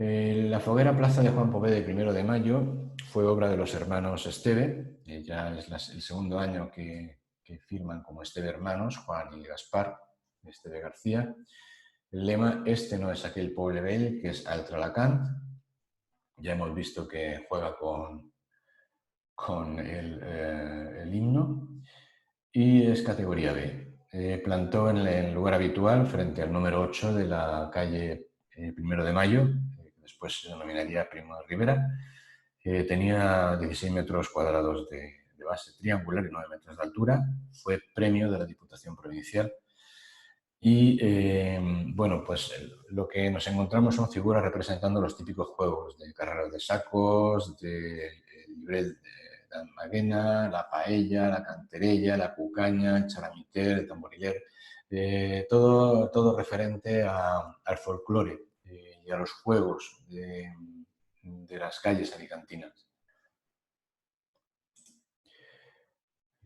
La foguera Plaza de Juan Poveda de 1 de Mayo fue obra de los hermanos Esteve, ya es el segundo año que firman como Esteve hermanos, Juan y Gaspar Esteve García. El lema, este no es aquel poble vell, que es Altralacant. Ya hemos visto que juega con el himno y es categoría B. Plantó en el lugar habitual, frente al número 8 de la calle 1 de Mayo, después se denominaría Primo de Rivera. Tenía 16 metros cuadrados de base triangular y 9 metros de altura. Fue premio de la Diputación Provincial. Y bueno, pues lo que nos encontramos son figuras representando los típicos juegos de carreras de sacos, de libre de maguena, la paella, la canterella, la cucaña, el charamiter, el tamboriler, todo referente al folclore y a los juegos de las calles alicantinas.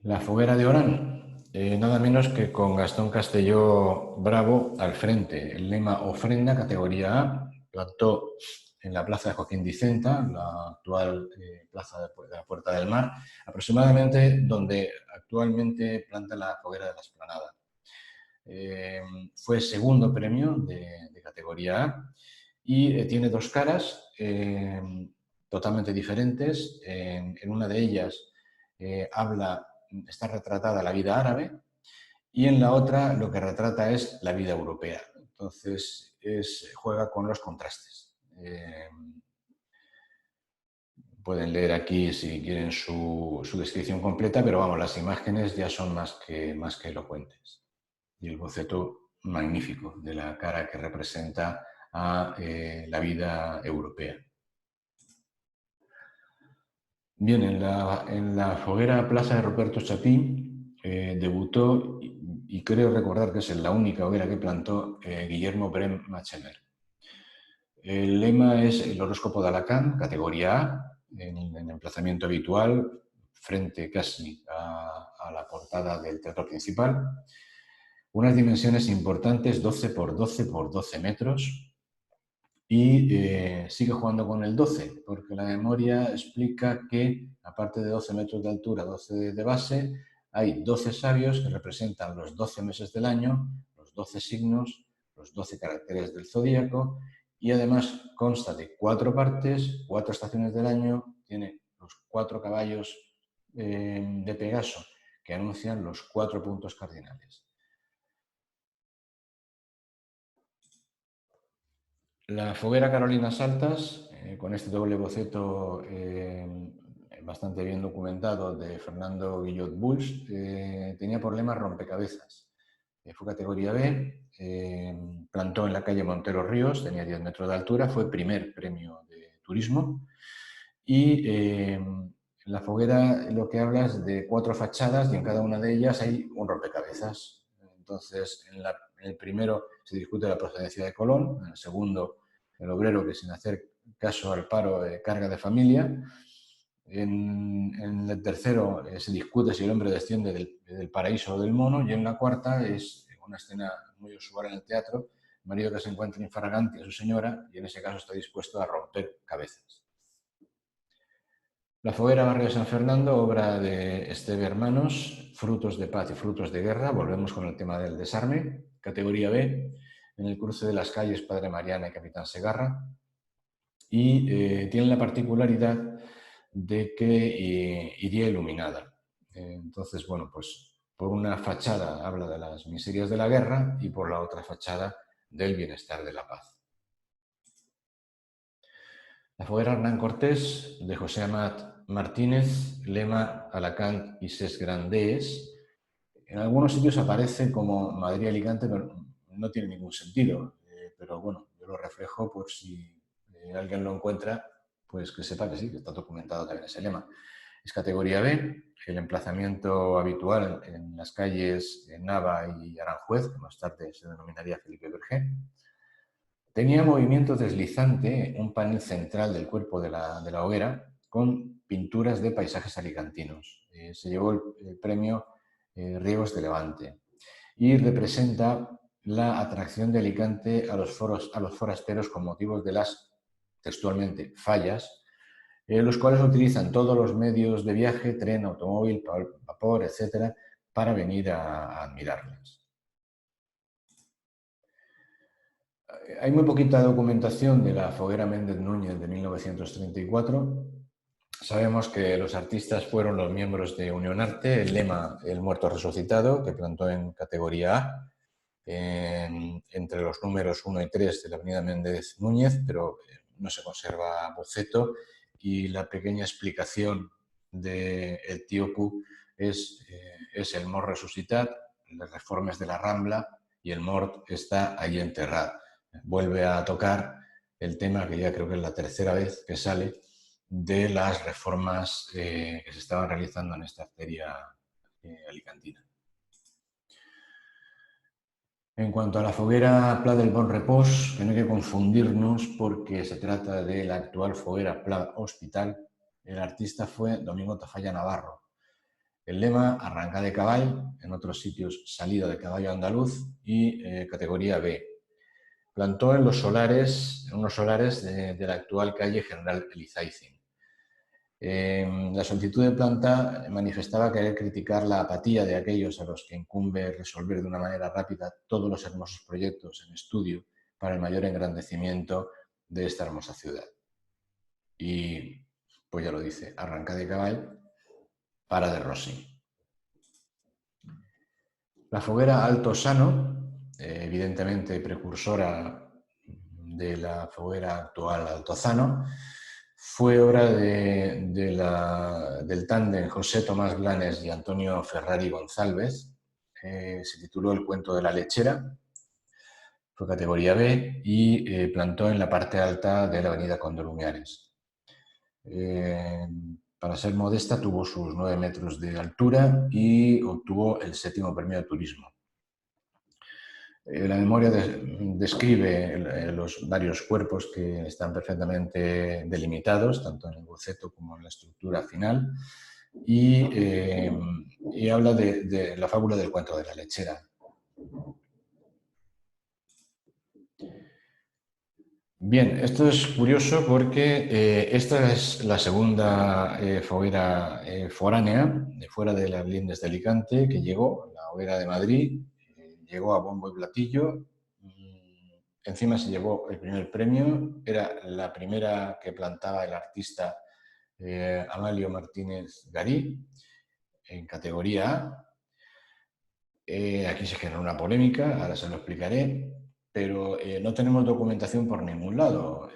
La foguera de Orán, nada menos que con Gastón Castelló Bravo al frente. El lema ofrenda, categoría A, plantó en la plaza de Joaquín Dicenta, la actual plaza de la Puerta del Mar, aproximadamente donde actualmente planta la foguera de la Esplanada. Fue segundo premio de categoría A y tiene dos caras totalmente diferentes. En una de ellas está retratada la vida árabe y en la otra lo que retrata es la vida europea. Entonces juega con los contrastes. Pueden leer aquí si quieren su descripción completa, pero vamos, las imágenes ya son más que elocuentes. Y el boceto magnífico de la cara que representa a la vida europea. Bien, en la foguera Plaza de Ruperto Chapí debutó, y creo recordar que es la única hoguera que plantó, Guillermo Brem Machemer. El lema es el horóscopo de Alacant, categoría A, en emplazamiento habitual, frente casi a la portada del teatro principal. Unas dimensiones importantes, 12 por 12 por 12 metros, y sigue jugando con el 12, porque la memoria explica que, aparte de 12 metros de altura, 12 de base, hay 12 sabios que representan los 12 meses del año, los 12 signos, los 12 caracteres del zodíaco, y además consta de 4 partes, 4 estaciones del año, tiene los 4 caballos de Pegaso que anuncian los 4 puntos cardinales. La foguera Carolinas Altas, con este doble boceto bastante bien documentado de Fernando Guillot Bulls, tenía problemas rompecabezas. Fue categoría B, plantó en la calle Montero Ríos, tenía 10 metros de altura, fue primer premio de turismo. Y la foguera lo que habla es de 4 fachadas y en cada una de ellas hay un rompecabezas. Entonces, en el primero se discute la procedencia de Colón, en el segundo el obrero que sin hacer caso al paro carga de familia, en el tercero se discute si el hombre desciende del paraíso o del mono, y en la cuarta es una escena muy usual en el teatro, el marido que se encuentra infragante a su señora y en ese caso está dispuesto a romper cabezas. La foguera Barrio de San Fernando, obra de Esteve Hermanos, frutos de paz y frutos de guerra. Volvemos con el tema del desarme. Categoría B, en el cruce de las calles Padre Mariana y Capitán Segarra. Y tiene la particularidad de que iría iluminada. Entonces, bueno, pues por una fachada habla de las miserias de la guerra y por la otra fachada del bienestar de la paz. La foguera Hernán Cortés, de José Amat Martínez, lema Alacant y Ses Grandees. En algunos sitios aparece como Madrid-Alicante, pero no tiene ningún sentido. Pero bueno, yo lo reflejo por si alguien lo encuentra, pues que sepa que sí, que está documentado también ese lema. Es categoría B, el emplazamiento habitual en las calles Nava y Aranjuez, que más tarde se denominaría Felipe Berger. Tenía movimiento deslizante, un panel central del cuerpo de la hoguera con pinturas de paisajes alicantinos. Se llevó el premio Riegos de Levante y representa la atracción de Alicante a los forasteros con motivos de las, textualmente, fallas, los cuales utilizan todos los medios de viaje, tren, automóvil, vapor, etcétera, para venir a admirarlas. Hay muy poquita documentación de la foguera Méndez Núñez de 1934. Sabemos que los artistas fueron los miembros de Unión Arte, el lema El muerto resucitado, que plantó en categoría A, entre los números 1 y 3 de la avenida Méndez Núñez, pero no se conserva boceto, y la pequeña explicación de El tío Q es el mort resucitat, las reformes de la Rambla y el mort está ahí enterrado. Vuelve a tocar el tema que ya creo que es la tercera vez que sale de las reformas que se estaban realizando en esta arteria alicantina. En cuanto a la foguera Pla del Bon Repòs, que no hay que confundirnos porque se trata de la actual foguera Pla Hospital, el artista fue Domingo Tafalla Navarro. El lema, arranca de caballo, en otros sitios salida de caballo andaluz y categoría B. Plantó en unos solares de la actual calle General Elizaizáin. La solicitud de planta manifestaba querer criticar la apatía de aquellos a los que incumbe resolver de una manera rápida todos los hermosos proyectos en estudio para el mayor engrandecimiento de esta hermosa ciudad. Y pues ya lo dice, arranca de caballo, para de Rossi. La foguera Alto Sano, evidentemente precursora de la foguera actual Altozano, fue obra del tándem José Tomás Blanes y Antonio Ferrari González. Se tituló El cuento de la lechera, fue categoría B y plantó en la parte alta de la avenida Condorumiares. Para ser modesta, tuvo sus 9 metros de altura y obtuvo el 7º premio de turismo. La memoria describe los varios cuerpos que están perfectamente delimitados, tanto en el boceto como en la estructura final, y habla de la fábula del cuento de la lechera. Bien, esto es curioso porque esta es la segunda foguera foránea, fuera de las lindes de Alicante, que llegó, la hoguera de Madrid, llegó a bombo y platillo. Encima se llevó el primer premio, era la primera que plantaba el artista Amalio Martínez Garí, en categoría A. Aquí se genera una polémica, ahora se lo explicaré, pero no tenemos documentación por ningún lado.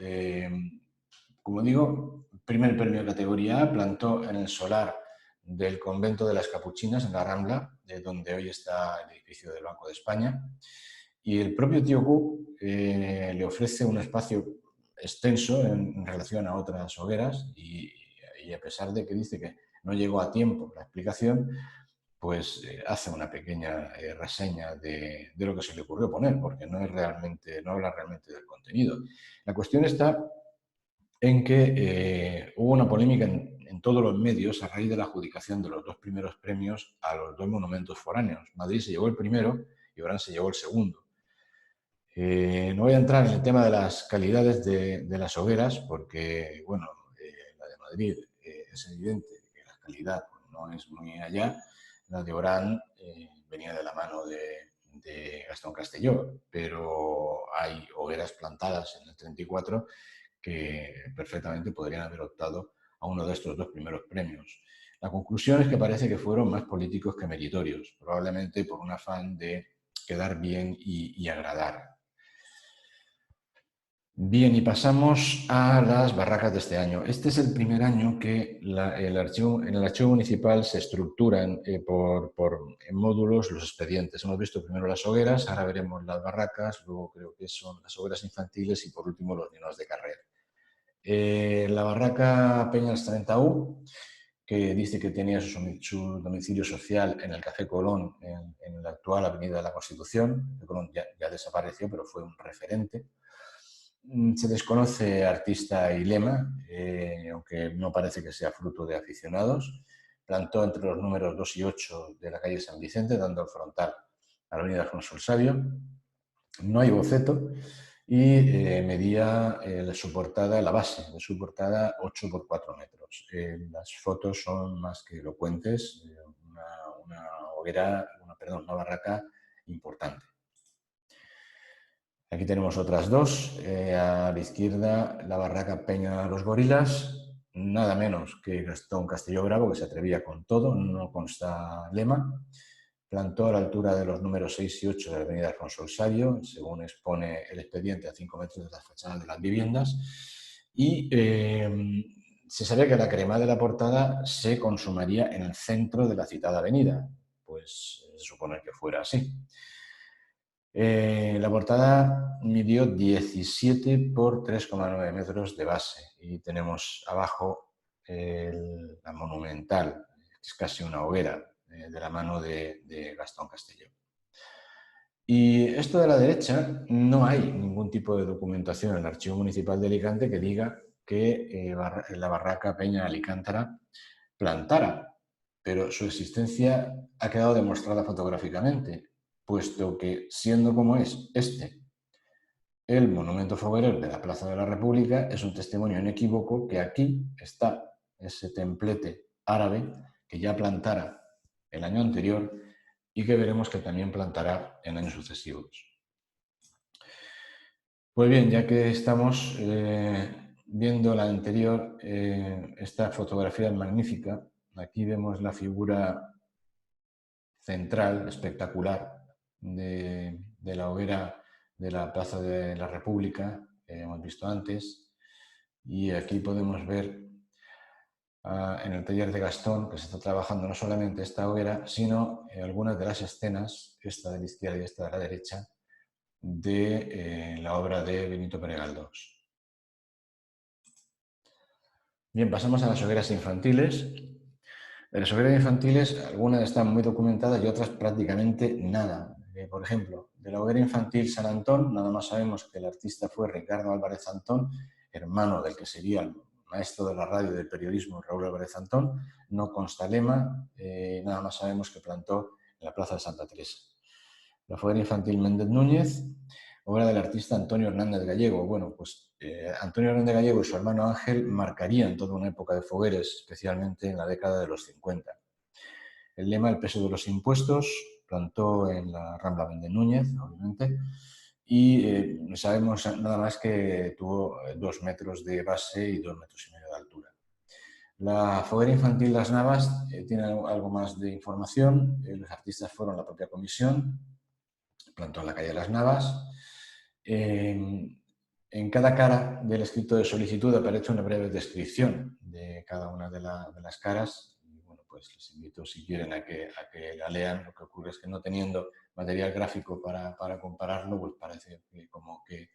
Como digo, primer premio de categoría A, plantó en el solar del convento de las Capuchinas, en la Rambla, de donde hoy está el edificio del Banco de España. Y el propio tío Cook le ofrece un espacio extenso en relación a otras hogueras y a pesar de que dice que no llegó a tiempo la explicación, pues hace una pequeña reseña de lo que se le ocurrió poner, porque no habla realmente del contenido. La cuestión está en que hubo una polémica en todos los medios a raíz de la adjudicación de los 2 primeros premios a los 2 monumentos foráneos. Madrid se llevó el primero y Orán se llevó el segundo. No voy a entrar en el tema de las calidades de las hogueras, porque, bueno, la de Madrid es evidente que la calidad no es muy allá. La de Orán venía de la mano de Gastón Castelló, pero hay hogueras plantadas en el 34 que perfectamente podrían haber optado a uno de estos 2 primeros premios. La conclusión es que parece que fueron más políticos que meritorios, probablemente por un afán de quedar bien y agradar. Bien, y pasamos a las barracas de este año. Este es el primer año que en el archivo municipal se estructuran en módulos los expedientes. Hemos visto primero las hogueras, ahora veremos las barracas, luego creo que son las hogueras infantiles y por último los niños de carrera. La barraca Peñas 30U, que dice que tenía su domicilio social en el Café Colón, en la actual Avenida de la Constitución. El Colón ya desapareció, pero fue un referente. Se desconoce artista y lema, aunque no parece que sea fruto de aficionados. Plantó entre los números 2 y 8 de la calle San Vicente, dando el frontal a la avenida Alfonso el Sabio. No hay boceto y medía su portada, la base de su portada, 8 por 4 metros. Las fotos son más que elocuentes, una barraca importante. Aquí tenemos otras dos. A la izquierda, la barraca Peña Los Gorilas, nada menos que Gastón Castelló Bravo, que se atrevía con todo, no consta lema. Plantó a la altura de los números 6 y 8 de la avenida Alfonso el Sabio, según expone el expediente, a 5 metros de las fachadas de las viviendas. Y se sabía que la crema de la portada se consumaría en el centro de la citada avenida. Pues se supone que fuera así. La portada midió 17 por 3,9 metros de base y tenemos abajo la monumental, que es casi una hoguera, de la mano de Gastón Castelló. Y esto de la derecha, no hay ningún tipo de documentación en el Archivo Municipal de Alicante que diga que la barraca Peña Alicántara plantara, pero su existencia ha quedado demostrada fotográficamente, puesto que, siendo como es el monumento foguerero de la Plaza de la República, es un testimonio inequívoco que aquí está ese templete árabe que ya plantara el año anterior y que veremos que también plantará en años sucesivos. Pues bien, ya que estamos viendo la anterior, esta fotografía es magnífica. Aquí vemos la figura central, espectacular, de la hoguera de la Plaza de la República, que hemos visto antes. Y aquí podemos ver en el taller de Gastón que se está trabajando no solamente esta hoguera, sino algunas de las escenas, esta de la izquierda y esta de la derecha, de la obra de Benito Pérez Galdós. Bien, pasamos a las hogueras infantiles. De las hogueras infantiles, algunas están muy documentadas y otras prácticamente nada. Por ejemplo, de la hoguera infantil San Antón, nada más sabemos que el artista fue Ricardo Álvarez Antón, hermano del que sería el maestro de la radio y del periodismo Raúl Álvarez Antón. No consta lema, nada más sabemos que plantó en la Plaza de Santa Teresa. La hoguera infantil Méndez Núñez, obra del artista Antonio Hernández Gallego. Bueno, pues Antonio Hernández Gallego y su hermano Ángel marcarían toda una época de fogueres, especialmente en la década de los 50. El lema El peso de los impuestos plantó en la Rambla Méndez Núñez, obviamente, y sabemos nada más que tuvo 2 metros de base y 2,5 metros de altura. La foguera infantil Las Navas tiene algo más de información. Los artistas fueron la propia comisión, plantó en la calle Las Navas. En cada cara del escrito de solicitud aparece una breve descripción de cada una de las caras. Y bueno, pues les invito, si quieren, a que la lean. Lo que ocurre es que no teniendo material gráfico para compararlo, pues parece que como que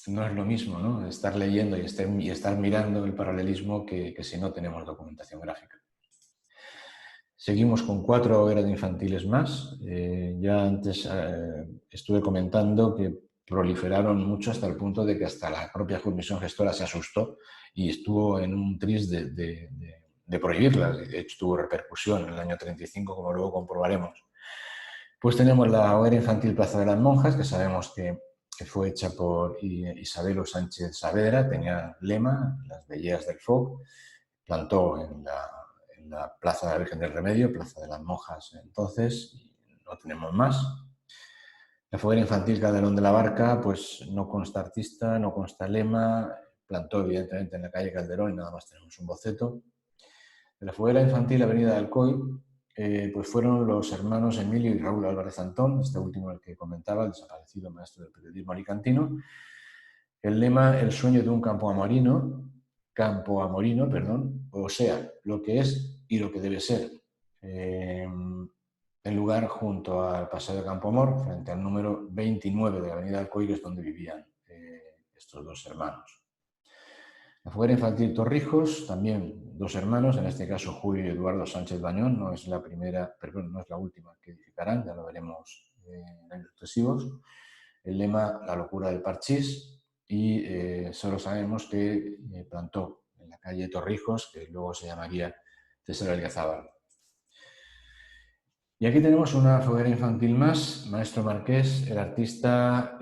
no es lo mismo, ¿no? Estar leyendo y estar mirando el paralelismo que si no tenemos documentación gráfica. Seguimos con 4 hogueras infantiles más. Ya antes estuve comentando que proliferaron mucho hasta el punto de que hasta la propia comisión gestora se asustó y estuvo en un tris de prohibirlas. De hecho, tuvo repercusión en el año 35, como luego comprobaremos. Pues tenemos la hoguera infantil Plaza de las Monjas, que sabemos que fue hecha por Isabelo Sánchez Saavedra, tenía lema, Las Velleas del Foc, plantó en la Plaza de la Virgen del Remedio, Plaza de las Monjas entonces, y no tenemos más. La foguera infantil Calderón de la Barca, pues no consta artista, no consta lema, plantó evidentemente en la calle Calderón y nada más tenemos un boceto. De la foguera infantil Avenida de Alcoy, pues fueron los hermanos Emilio y Raúl Álvarez Antón, este último el que comentaba, el desaparecido maestro del periodismo alicantino. El lema, el sueño de un campo amorino, o sea, lo que es y lo que debe ser. El lugar junto al Paseo de Campo Amor, frente al número 29 de la Avenida Alcoy, que es donde vivían estos 2 hermanos. La foguera infantil Torrijos, también 2 hermanos, en este caso Julio y Eduardo Sánchez Bañón, no es la primera, perdón, no es la última que edificarán, ya lo veremos en años sucesivos. El lema, la locura del parchís, y solo sabemos que plantó en la calle Torrijos, que luego se llamaría César Elgazábal. Y aquí tenemos una foguera infantil más, Maestro Marqués, el artista,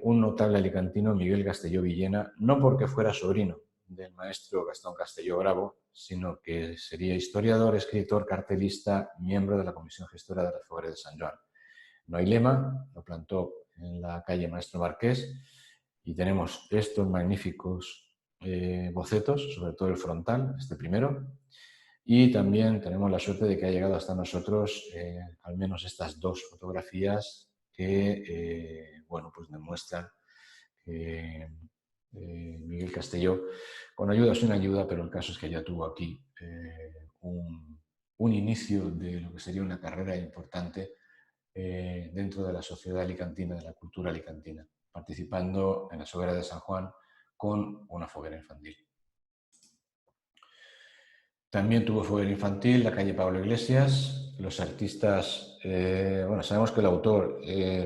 un notable alicantino, Miguel Castelló Villena, no porque fuera sobrino del maestro Gastón Castelló Bravo, sino que sería historiador, escritor, cartelista, miembro de la Comisión Gestora de las Fogueras de San Joan. No hay lema, lo plantó en la calle Maestro Marqués y tenemos estos magníficos bocetos, sobre todo el frontal, este primero, y también tenemos la suerte de que ha llegado hasta nosotros al menos estas 2 fotografías que bueno, pues demuestran que Miguel Castelló, con ayuda o sin ayuda, pero el caso es que ya tuvo aquí un inicio de lo que sería una carrera importante dentro de la sociedad alicantina, de la cultura alicantina, participando en las hogueras de San Juan con una foguera infantil. También tuvo foguera infantil la calle Pablo Iglesias. Los artistas, bueno, sabemos que el autor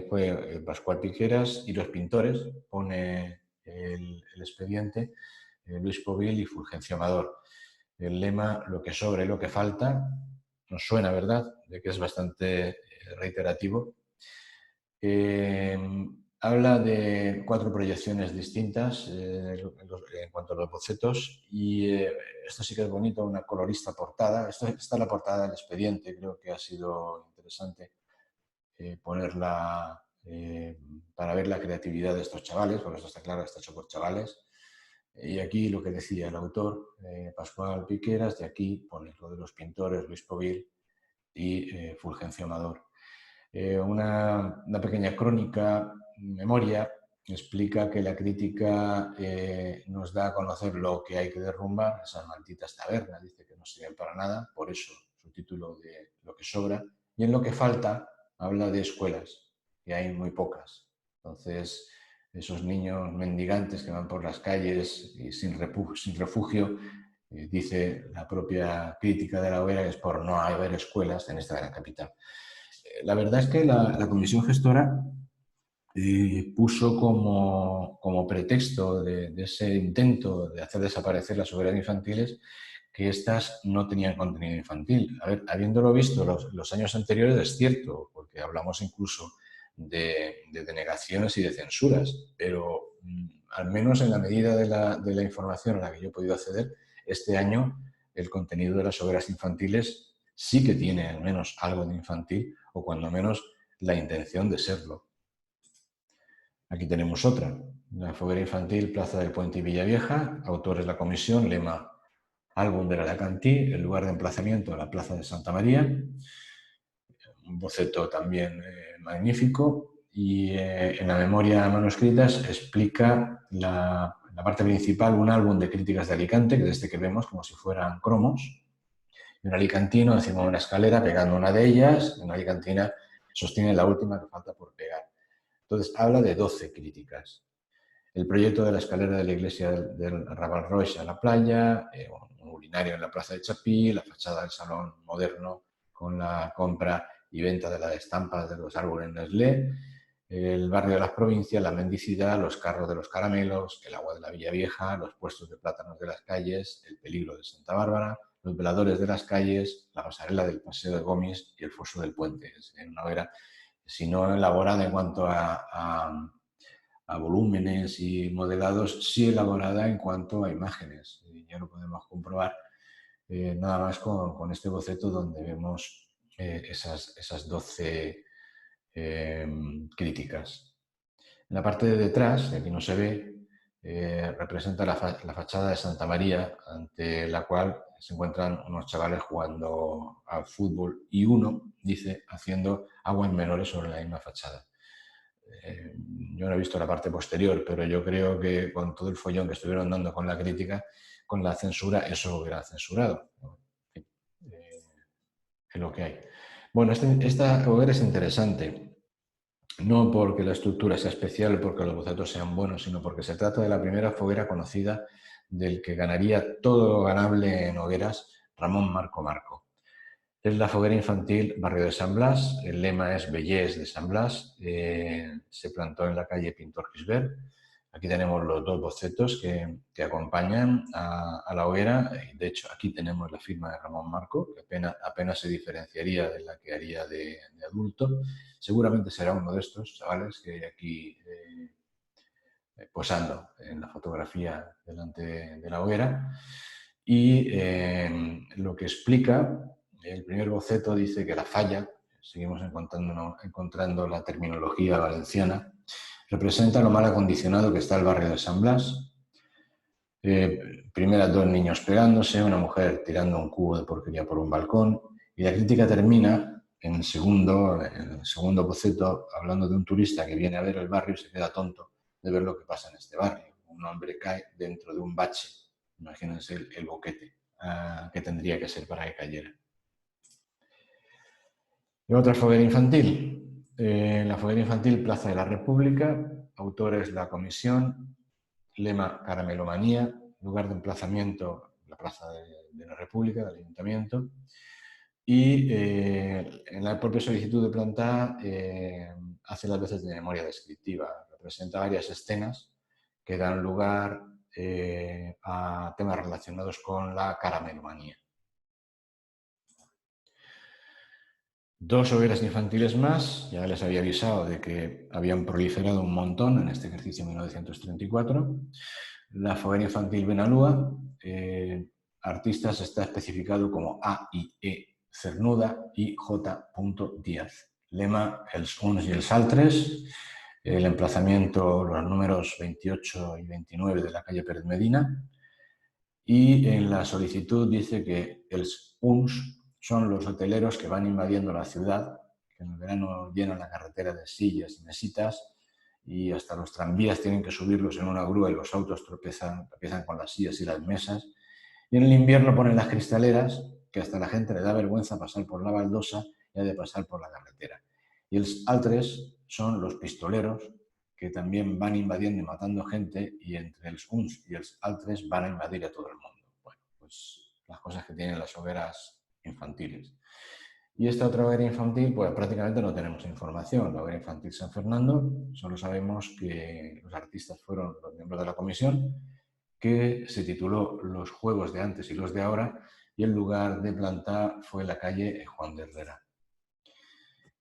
fue Pascual Piqueras, y los pintores, pone el expediente, Luis Povil y Fulgencio Amador. El lema, lo que sobra y lo que falta, nos suena, ¿verdad?, de que es bastante reiterativo. Habla de 4 proyecciones distintas en cuanto a los bocetos, y esto sí que es bonito, una colorista portada. Esta es la portada del expediente, creo que ha sido interesante ponerla para ver la creatividad de estos chavales, porque esto está claro, está hecho por chavales. Y aquí lo que decía el autor, Pascual Piqueras, de aquí pone lo de los pintores, Luis Povil y Fulgencio Amador. Una pequeña crónica, memoria, explica que la crítica nos da a conocer lo que hay que derrumbar, esas malditas tabernas, dice que no sirven para nada, por eso su título de Lo que sobra, y en lo que falta habla de escuelas, que hay muy pocas. Entonces, esos niños mendigantes que van por las calles y sin refugio, dice la propia crítica de la hoguera, que es por no haber escuelas en esta gran capital. La verdad es que la comisión gestora puso como pretexto de ese intento de hacer desaparecer las hogueras infantiles que éstas no tenían contenido infantil. A ver, habiéndolo visto los años anteriores, es cierto, porque hablamos incluso de denegaciones y de censuras, pero al menos en la medida de la información a la que yo he podido acceder, este año el contenido de las hogueras infantiles sí que tiene al menos algo de infantil, o cuando menos la intención de serlo. Aquí tenemos otra, la foguera infantil Plaza del Puente y Villavieja, autores la comisión, lema álbum del Alacantí, el lugar de emplazamiento la Plaza de Santa María, un boceto también magnífico, y en la memoria manuscritas explica la parte principal, un álbum de críticas de Alicante, que desde que vemos como si fueran cromos, y un alicantino encima de una escalera pegando una de ellas, una alicantina sostiene la última que falta por pegar. Entonces habla de 12 críticas. El proyecto de la escalera de la iglesia del Raval Roig a la playa, un urinario en la plaza de Chapí, la fachada del salón moderno con la compra y venta de las estampas de los árboles Nestlé, el barrio de las provincias, la mendicidad, los carros de los caramelos, el agua de la Villa Vieja, los puestos de plátanos de las calles, el peligro de Santa Bárbara, los veladores de las calles, la pasarela del Paseo de Gomis y el foso del puente. Es una obra, si no elaborada en cuanto a volúmenes y modelados, sí elaborada en cuanto a imágenes. Y ya lo podemos comprobar nada más con este boceto, donde vemos esas 12 críticas. En la parte de detrás, que aquí no se ve, representa la fachada de Santa María, ante la cual se encuentran unos chavales jugando al fútbol y uno, dice, haciendo aguas menores sobre la misma fachada. Yo no he visto la parte posterior, pero yo creo que con todo el follón que estuvieron dando con la crítica, con la censura, eso lo hubiera censurado. Es lo que hay. Bueno, esta hoguera es interesante, no porque la estructura sea especial o porque los bocetos sean buenos, sino porque se trata de la primera foguera conocida del que ganaría todo lo ganable en hogueras, Ramón Marco Marco. Es la foguera infantil Barrio de San Blas, el lema es Bellés de San Blas, se plantó en la calle Pintor Gisbert. Aquí tenemos los 2 bocetos que acompañan a la hoguera. De hecho, aquí tenemos la firma de Ramón Marco, que apenas se diferenciaría de la que haría de adulto. Seguramente será uno de estos chavales que hay aquí posando en la fotografía delante de la hoguera. Y lo que explica, el primer boceto dice que la falla, seguimos encontrando la terminología valenciana, representa lo mal acondicionado que está el barrio de San Blas. Primeras 2 niños pegándose, una mujer tirando un cubo de porquería por un balcón, y la crítica termina en el segundo boceto hablando de un turista que viene a ver el barrio y se queda tonto de ver lo que pasa en este barrio. Un hombre cae dentro de un bache. Imagínense el boquete que tendría que ser para que cayera. Y otra foguera infantil. La foguera infantil, Plaza de la República, autores la comisión, lema Caramelomanía, lugar de emplazamiento la Plaza de la República, del Ayuntamiento, y en la propia solicitud de planta hace las veces de memoria descriptiva, representa varias escenas que dan lugar a temas relacionados con la caramelomanía. Dos hogueras infantiles más, ya les había avisado de que habían proliferado un montón en este ejercicio 1934. La foguera infantil Benalúa, artistas está especificado como A y E Cernuda y J. Díaz. Lema, els uns y els altres, el emplazamiento, los números 28 y 29 de la calle Pérez Medina, y en la solicitud dice que els uns son los hoteleros que van invadiendo la ciudad, que en el verano llenan la carretera de sillas y mesitas y hasta los tranvías tienen que subirlos en una grúa y los autos tropiezan con las sillas y las mesas. Y en el invierno ponen las cristaleras, que hasta la gente le da vergüenza pasar por la baldosa y ha de pasar por la carretera. Y els altres son los pistoleros, que también van invadiendo y matando gente, y entre els uns y els altres van a invadir a todo el mundo. Bueno, pues las cosas que tienen las hogueras infantiles. Y esta otra hoguera infantil, pues prácticamente no tenemos información. La hoguera infantil San Fernando, solo sabemos que los artistas fueron los miembros de la comisión, que se tituló Los Juegos de antes y los de ahora, y el lugar de planta fue la calle Juan de Herrera.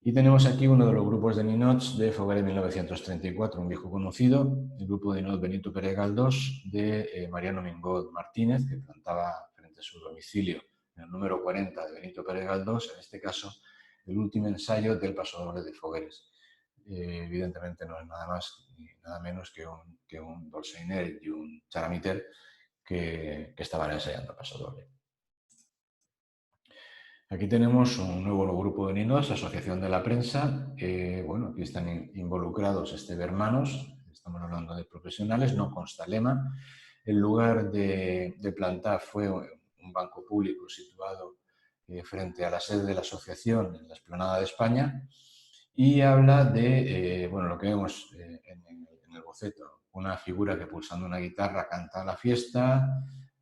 Y tenemos aquí uno de los grupos de ninots de foguera de 1934, un viejo conocido, el grupo de ninot Benito Pérez Galdós, de Mariano Mingot Martínez, que plantaba frente a su domicilio en el número 40 de Benito Pérez Galdós, en este caso el último ensayo del pasodoble de Fogueres. Evidentemente no es nada más ni nada menos que un dolçainer y un charamiter que estaban ensayando pasodoble. Aquí tenemos un nuevo grupo de ninos, Asociación de la Prensa. Bueno, aquí están involucrados hermanos, estamos hablando de profesionales, no consta lema. El lugar de planta fue un banco público situado frente a la sede de la asociación en la Explanada de España, y habla de, bueno, lo que vemos en el boceto, una figura que pulsando una guitarra canta a la fiesta,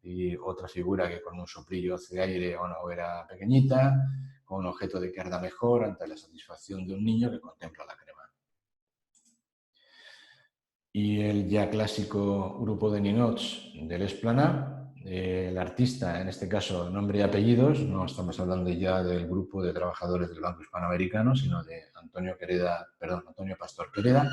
y otra figura que con un soplillo hace aire a una hoguera pequeñita, con un objeto de que arda mejor ante la satisfacción de un niño que contempla la crema. Y el ya clásico grupo de ninots del Esplanà, el artista, en este caso nombre y apellidos, no estamos hablando ya del grupo de trabajadores del Banco Hispanoamericano, sino de Antonio Pastor Quereda,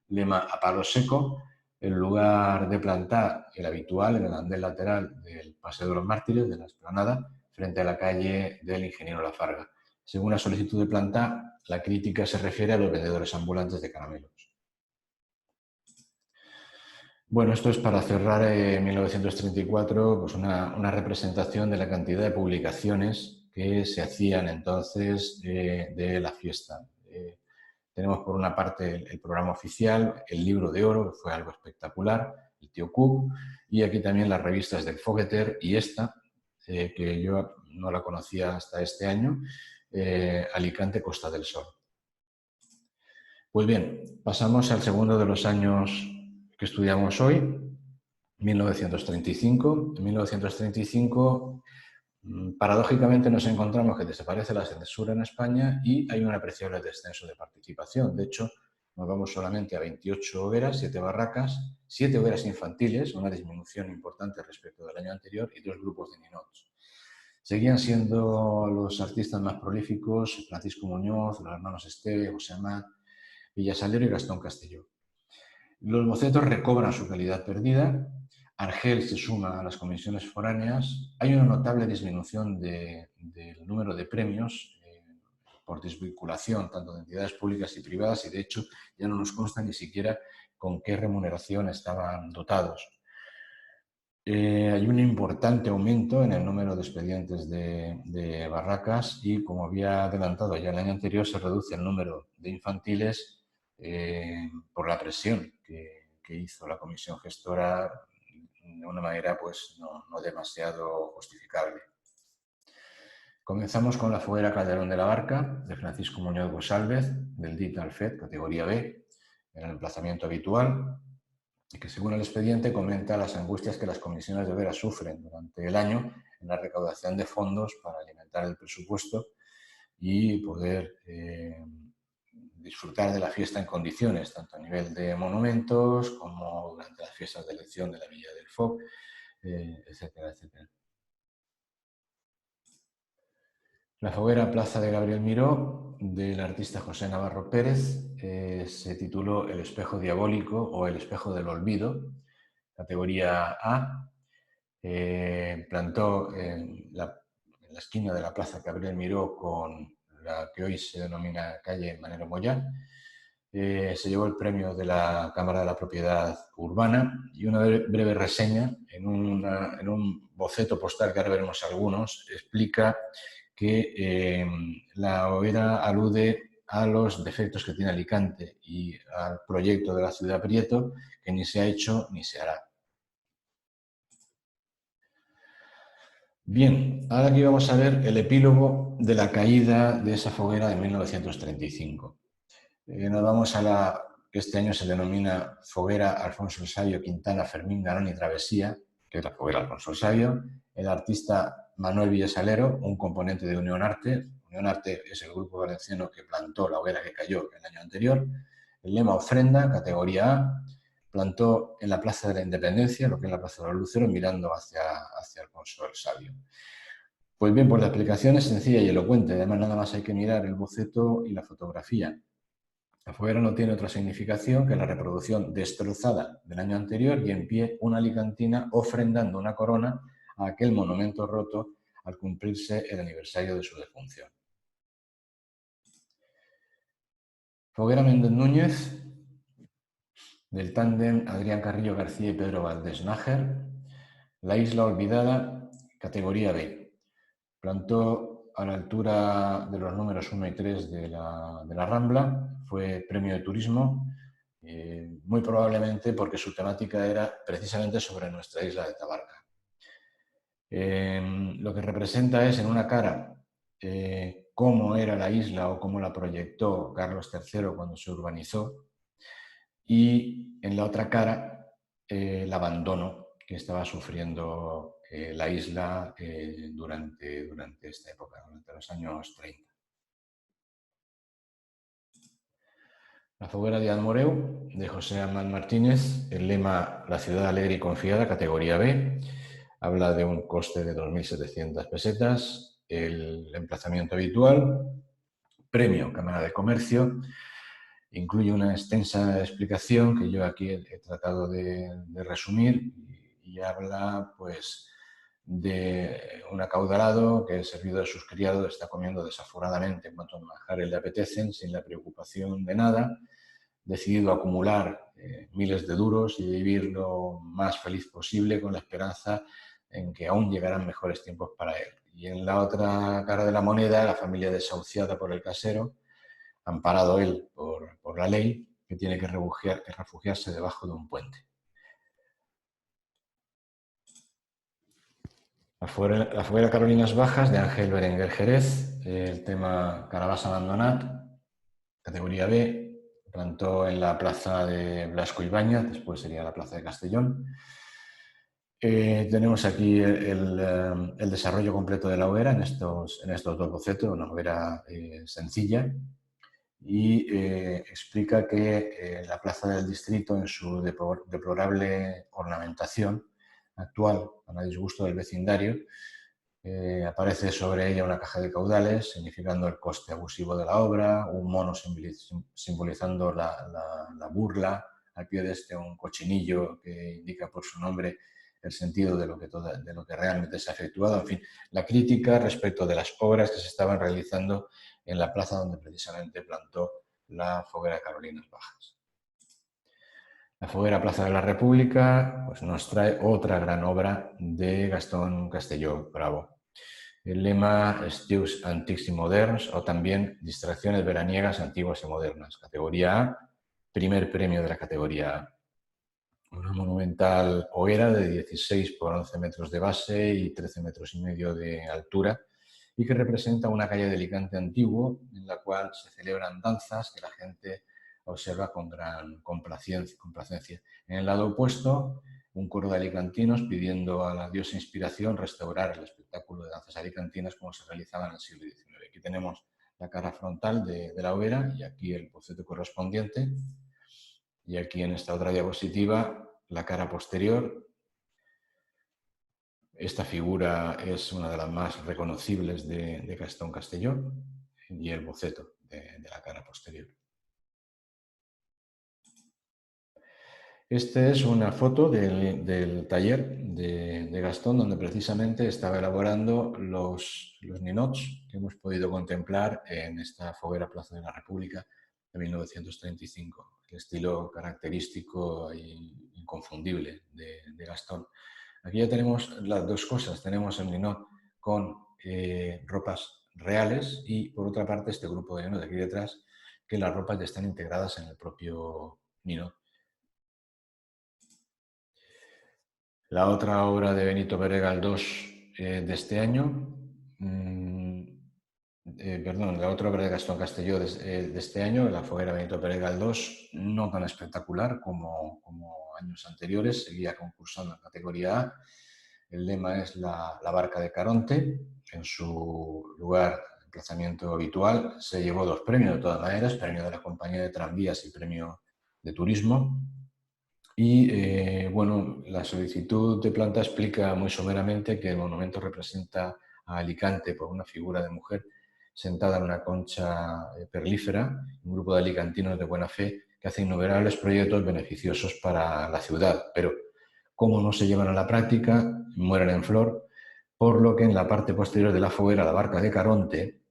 lema a palo seco, el lugar de planta, el habitual, en el andén lateral del Paseo de los Mártires, de la Explanada, frente a la calle del Ingeniero Lafarga. Según la solicitud de planta, la crítica se refiere a los vendedores ambulantes de caramelos. Bueno, esto es para cerrar en 1934 pues una representación de la cantidad de publicaciones que se hacían entonces de la fiesta. Tenemos por una parte el programa oficial, el libro de oro, que fue algo espectacular, el tío Cook, y aquí también las revistas del Fogueter y esta, que yo no la conocía hasta este año, Alicante Costa del Sol. Pues bien, pasamos al segundo de los años que estudiamos hoy, 1935. En 1935, paradójicamente, nos encontramos que desaparece la censura en España y hay un apreciable descenso de participación. De hecho, nos vamos solamente a 28 hogueras, 7 barracas, 7 hogueras infantiles, una disminución importante respecto del año anterior, y 2 grupos de ninots. Seguían siendo los artistas más prolíficos Francisco Muñoz, los hermanos Esteve, José Amat, Villasalero y Gastón Castelló. Los bocetos recobran su calidad perdida. Argel se suma a las comisiones foráneas. Hay una notable disminución del número de premios por desvinculación tanto de entidades públicas y privadas, y de hecho ya no nos consta ni siquiera con qué remuneración estaban dotados. Hay un importante aumento en el número de expedientes de barracas y, como había adelantado ya el año anterior, se reduce el número de infantiles por la presión que hizo la comisión gestora de una manera pues no demasiado justificable. Comenzamos con la foguera Calderón de la Barca, de Francisco Muñoz González, del DIT Alfed, categoría B, en el emplazamiento habitual, y que según el expediente comenta las angustias que las comisiones de obras sufren durante el año en la recaudación de fondos para alimentar el presupuesto y poder disfrutar de la fiesta en condiciones, tanto a nivel de monumentos como durante las fiestas de elección de la Villa del Foc, etcétera, etcétera. La foguera Plaza de Gabriel Miró, del artista José Navarro Pérez, se tituló El espejo diabólico o El espejo del olvido, categoría A. Plantó en la esquina de la Plaza Gabriel Miró con la que hoy se denomina calle Manero Moya. Se llevó el premio de la Cámara de la Propiedad Urbana y una breve reseña en un boceto postal, que ahora veremos algunos, explica que la hoguera alude a los defectos que tiene Alicante y al proyecto de la ciudad Prieto, que ni se ha hecho ni se hará. Bien, ahora aquí vamos a ver el epílogo de la caída de esa foguera de 1935. Nos vamos a la que este año se denomina Foguera Alfonso el Sabio Quintana Fermín Garón y Travesía, que es la foguera Alfonso el Sabio. El artista Manuel Villasalero, un componente de Unión Arte. Unión Arte es el grupo valenciano que plantó la hoguera que cayó el año anterior. El lema Ofrenda, categoría A, plantó en la Plaza de la Independencia, lo que es la Plaza de los Luceros, mirando hacia Alfonso el Sabio. Pues bien, pues la explicación es sencilla y elocuente. Además, nada más hay que mirar el boceto y la fotografía. La foguera no tiene otra significación que la reproducción destrozada del año anterior y en pie una alicantina ofrendando una corona a aquel monumento roto al cumplirse el aniversario de su defunción. Foguera Méndez Núñez, del tándem Adrián Carrillo García y Pedro Valdés Nájer. La isla olvidada, categoría B. Plantó a la altura de los números 1 y 3 de la Rambla, fue premio de turismo, muy probablemente porque su temática era precisamente sobre nuestra isla de Tabarca. Lo que representa es en una cara cómo era la isla o cómo la proyectó Carlos III cuando se urbanizó, y en la otra cara el abandono que estaba sufriendo la isla durante esta época, durante los años 30. La foguera de Almoreu, de José Amán Martínez, el lema La ciudad alegre y confiada, categoría B, habla de un coste de 2.700 pesetas, el emplazamiento habitual, premio Cámara de Comercio. Incluye una extensa explicación que yo aquí he tratado de resumir y habla pues de un acaudalado que el servidor de sus criados está comiendo desaforadamente en cuanto a manjares le apetecen, sin la preocupación de nada, decidido a acumular miles de duros y vivir lo más feliz posible con la esperanza en que aún llegarán mejores tiempos para él. Y en la otra cara de la moneda, la familia desahuciada por el casero, amparado él por la ley, que tiene que refugiarse debajo de un puente. La foguera Carolinas Bajas, de Ángel Berenguer Jerez, el tema Carabás Abandonat, categoría B, plantó en la plaza de Blasco Ibáñez, después sería la plaza de Castellón. Tenemos aquí el desarrollo completo de la hoguera en estos dos bocetos, una hoguera sencilla, y explica que la plaza del distrito, en su deplorable ornamentación actual, para disgusto del vecindario, aparece sobre ella una caja de caudales significando el coste abusivo de la obra, un mono simbolizando la burla, al pie de este un cochinillo que indica por su nombre el sentido de lo que realmente se ha efectuado. En fin, la crítica respecto de las obras que se estaban realizando en la plaza donde precisamente plantó la foguera Carolinas Bajas. La foguera Plaza de la República pues, nos trae otra gran obra de Gastón Castelló Bravo. El lema Estius Antics y Moderns, o también Distracciones veraniegas antiguas y modernas, categoría A, primer premio de la categoría A. Una monumental hoguera de 16 por 11 metros de base y 13 metros y medio de altura, y que representa una calle de Alicante antiguo en la cual se celebran danzas que la gente observa con gran complacencia. En el lado opuesto, un coro de alicantinos pidiendo a la diosa inspiración restaurar el espectáculo de danzas alicantinas como se realizaba en el siglo XIX. Aquí tenemos la cara frontal de la hoguera y aquí el boceto correspondiente. Y aquí en esta otra diapositiva la cara posterior. Esta figura es una de las más reconocibles de Gastón Castelló y el boceto de la cara posterior. Esta es una foto del taller de Gastón, donde precisamente estaba elaborando los ninots que hemos podido contemplar en esta foguera Plaza de la República de 1935. El estilo característico e inconfundible de Gastón. Aquí ya tenemos las dos cosas. Tenemos el ninot con ropas reales y, por otra parte, este grupo de ninot de aquí detrás, que las ropas ya están integradas en el propio ninot. La otra obra de Benito Pérez Galdós de este año, perdón, la otra obra de Gastón Castelló de este año, la foguera Benito Pérez Galdós, no tan espectacular como años anteriores, seguía concursando en categoría A. El lema es la barca de Caronte, en su lugar, emplazamiento habitual. Se llevó 2 premios de todas maneras, premio de la compañía de tranvías y premio de turismo. Y bueno, la solicitud de planta explica muy someramente que el monumento representa a Alicante por una figura de mujer sentada en una concha perlífera, un grupo de alicantinos de buena fe que hace innumerables proyectos beneficiosos para la ciudad, pero como no se llevan a la práctica, mueren en flor, por lo que en la parte posterior de la foguera, la barca de Caronte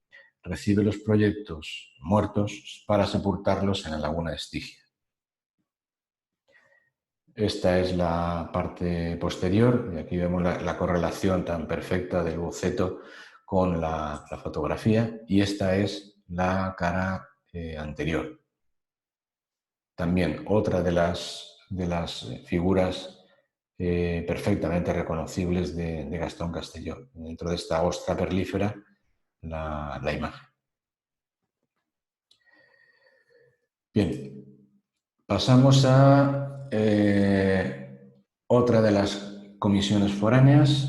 recibe los proyectos muertos para sepultarlos en la laguna de Estigia. Esta es la parte posterior y aquí vemos la correlación tan perfecta del boceto con la fotografía, y esta es la cara anterior. También otra de las figuras perfectamente reconocibles de Gastón Castelló. Dentro de esta ostra perlífera, la imagen. Bien, pasamos a otra de las comisiones foráneas.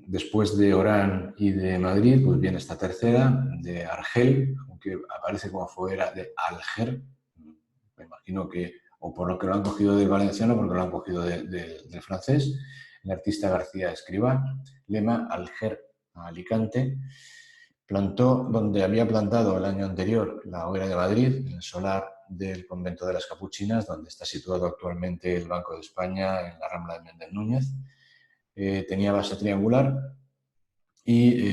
Después de Orán y de Madrid, pues viene esta tercera, de Argel, aunque aparece como foguera de Alger. Me imagino que, o por lo que lo han cogido del valenciano, porque lo han cogido del francés. El artista García Escribá, lema Alger a Alicante. Plantó donde había plantado el año anterior la hoguera de Madrid, en el solar del convento de las Capuchinas, donde está situado actualmente el Banco de España, en la Rambla de Méndez Núñez. Tenía base triangular y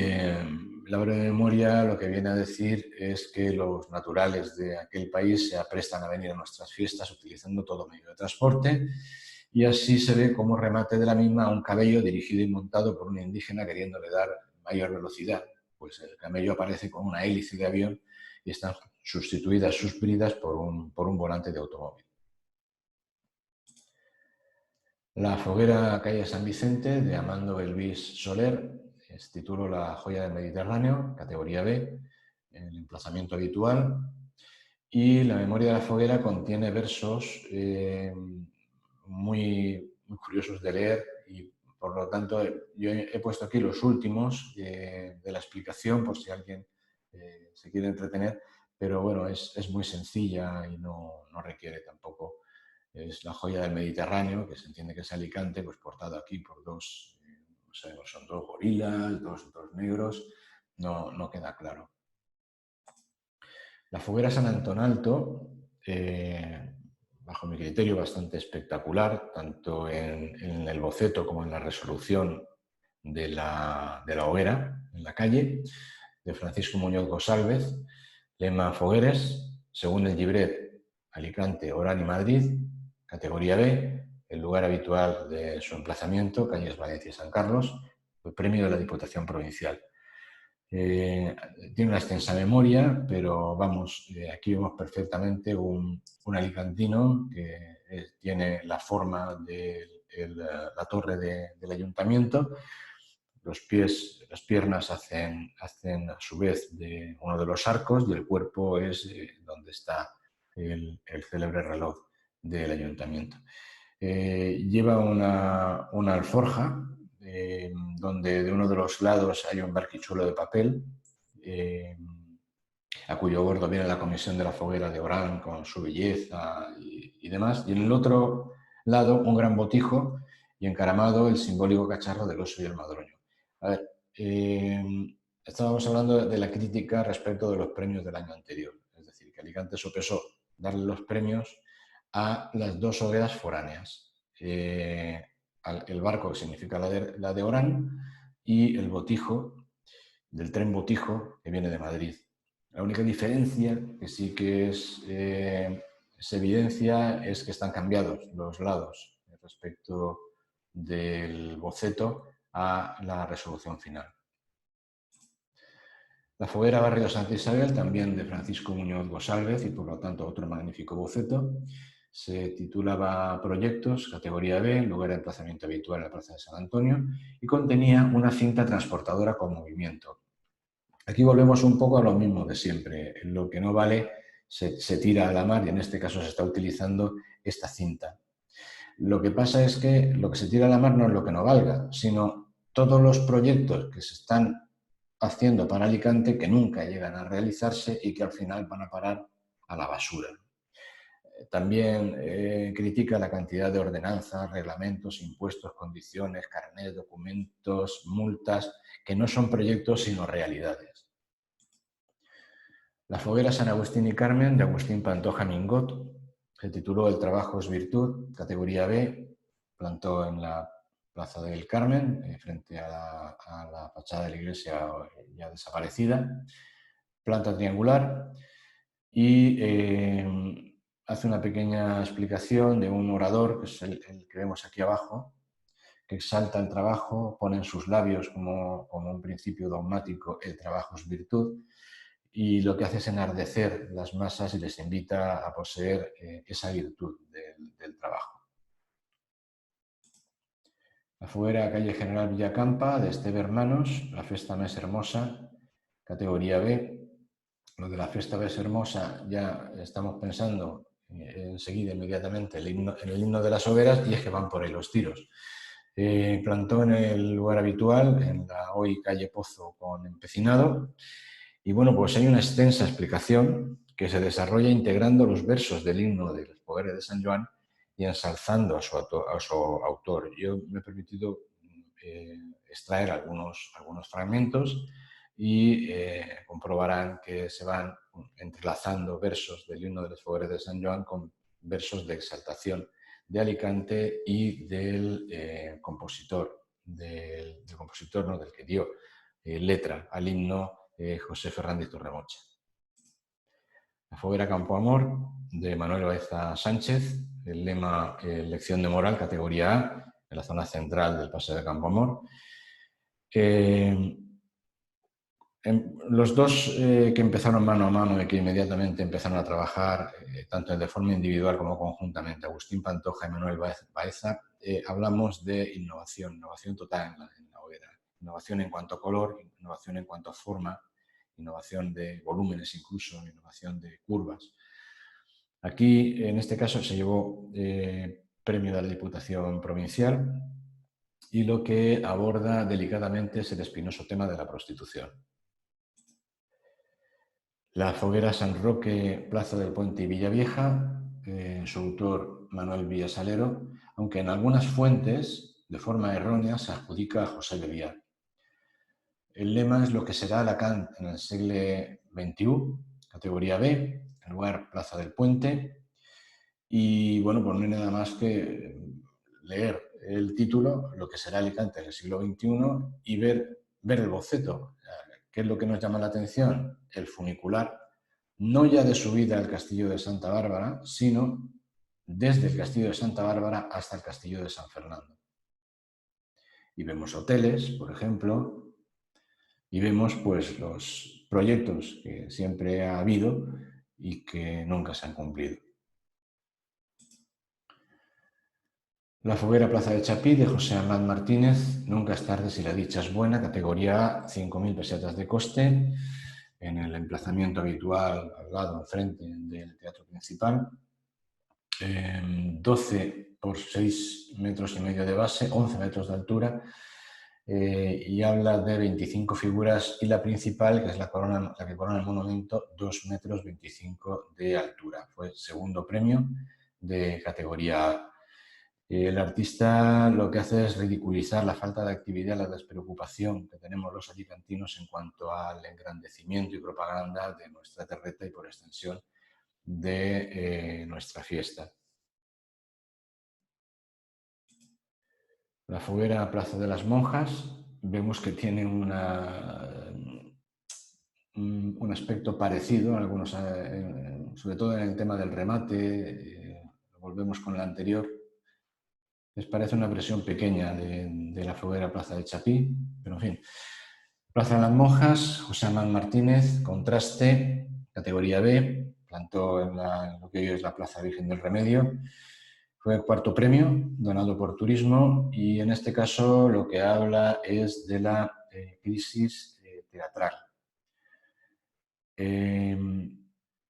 la obra de memoria lo que viene a decir es que los naturales de aquel país se aprestan a venir a nuestras fiestas utilizando todo medio de transporte, y así se ve como remate de la misma un camello dirigido y montado por un indígena queriéndole dar mayor velocidad. Pues el camello aparece con una hélice de avión y están sustituidas sus bridas por un volante de automóvil. La foguera calle San Vicente de Amando Belvis Soler es título La joya del Mediterráneo, categoría B, en el emplazamiento habitual. Y la memoria de la foguera contiene versos muy curiosos de leer, y por lo tanto yo he puesto aquí los últimos de la explicación por si alguien se quiere entretener, pero bueno, es muy sencilla y no requiere tampoco. Es la joya del Mediterráneo, que se entiende que es Alicante, pues portado aquí por dos, no sabemos, son 2 gorilas, dos negros, no queda claro. La foguera San Antón Alto, bajo mi criterio, bastante espectacular, tanto en el boceto como en la resolución de la hoguera en la calle, de Francisco Muñoz Gosálvez, lema Fogueres, según el libret Alicante, Orán y Madrid, categoría B, el lugar habitual de su emplazamiento, calles Valencia y San Carlos, el premio de la Diputación Provincial. Tiene una extensa memoria, pero vamos, aquí vemos perfectamente un alicantino que tiene la forma de la torre del ayuntamiento, las piernas hacen a su vez de uno de los arcos y el cuerpo es donde está el célebre reloj del ayuntamiento. Lleva una alforja donde de uno de los lados hay un barquichuelo de papel a cuyo bordo viene la comisión de la foguera de Orán con su belleza y demás, y en el otro lado un gran botijo y encaramado el simbólico cacharro del oso y el madroño. A ver, estábamos hablando de la crítica respecto de los premios del año anterior, es decir, que Alicante sopesó darle los premios a las dos hogueras foráneas, el barco, que significa la de Orán, y el botijo, del tren botijo, que viene de Madrid. La única diferencia que sí que se evidencia es que están cambiados los lados respecto del boceto a la resolución final. La foguera Barrio Santa Isabel, también de Francisco Muñoz Gosálvez y por lo tanto otro magnífico boceto, se titulaba Proyectos, categoría B, lugar de emplazamiento habitual en la Plaza de San Antonio, y contenía una cinta transportadora con movimiento. Aquí volvemos un poco a lo mismo de siempre. Lo que no vale se tira a la mar y en este caso se está utilizando esta cinta. Lo que pasa es que lo que se tira a la mar no es lo que no valga, sino todos los proyectos que se están haciendo para Alicante que nunca llegan a realizarse y que al final van a parar a la basura. También critica la cantidad de ordenanzas, reglamentos, impuestos, condiciones, carnets, documentos, multas, que no son proyectos sino realidades. La foguera San Agustín y Carmen de Agustín Pantoja Mingot se tituló El trabajo es virtud, categoría B, plantó en la Plaza del Carmen, frente a la fachada de la iglesia ya desaparecida, planta triangular y hace una pequeña explicación de un orador, que es el que vemos aquí abajo, que exalta el trabajo, pone en sus labios como un principio dogmático, el trabajo es virtud, y lo que hace es enardecer las masas y les invita a poseer esa virtud del trabajo. La foguera calle General Villacampa de Esteve Hermanos, la festa més hermosa, categoría B. Lo de la festa més hermosa ya estamos pensando enseguida, inmediatamente, en el himno de las hogueras, y es que van por ahí los tiros. Plantó en el lugar habitual, en la hoy calle Pozo con Empecinado, y bueno, pues hay una extensa explicación que se desarrolla integrando los versos del himno de las fogueras de San Joan y ensalzando a su autor. Yo me he permitido extraer algunos fragmentos y comprobarán que se van entrelazando versos del himno de las fogueras de San Joan con versos de exaltación de Alicante y del compositor, del que dio letra al himno, José Fernández Torremocha. La foguera Campo Amor de Manuel Baeza Sánchez, el lema Lección de Moral, categoría A, en la zona central del Paseo de Campo Amor. Los dos que empezaron mano a mano y que inmediatamente empezaron a trabajar, tanto de forma individual como conjuntamente, Agustín Pantoja y Manuel Baeza, hablamos de innovación total en la hoguera. Innovación en cuanto a color, innovación en cuanto a forma, innovación de volúmenes incluso, innovación de curvas. Aquí, en este caso, se llevó premio de la Diputación Provincial y lo que aborda delicadamente es el espinoso tema de la prostitución. La foguera San Roque, Plaza del Puente y Villavieja, su autor Manuel Villasalero, aunque en algunas fuentes, de forma errónea, se adjudica a José de Viar. El lema es lo que será Alacant en el siglo XXI, categoría B, el lugar Plaza del Puente. Y bueno, pues no hay nada más que leer el título, lo que será Alicante en el siglo XXI, y ver el boceto. ¿Qué es lo que nos llama la atención? El funicular, no ya de subida al Castillo de Santa Bárbara, sino desde el Castillo de Santa Bárbara hasta el Castillo de San Fernando. Y vemos hoteles, por ejemplo, y vemos pues los proyectos que siempre ha habido y que nunca se han cumplido. La foguera Plaza de Chapí de José Amat Martínez, nunca es tarde si la dicha es buena, categoría A, 5.000 pesetas de coste, en el emplazamiento habitual, al lado, enfrente del teatro principal. 12 por 6 metros y medio de base, 11 metros de altura, y habla de 25 figuras y la principal, que es la que corona el monumento, 2 metros 25 de altura. Fue segundo premio de categoría A. El artista lo que hace es ridiculizar la falta de actividad, la despreocupación que tenemos los alicantinos en cuanto al engrandecimiento y propaganda de nuestra terreta y por extensión de nuestra fiesta. La foguera Plaza de las Monjas, vemos que tiene un aspecto parecido, algunos, sobre todo en el tema del remate, volvemos con la anterior. Les parece una versión pequeña de la foguera Plaza de Chapí, pero en fin. Plaza de las Monjas, José Amán Martínez, contraste, categoría B, plantó en lo que hoy es la Plaza Virgen del Remedio. Fue el cuarto premio, donado por Turismo, y en este caso lo que habla es de la crisis teatral.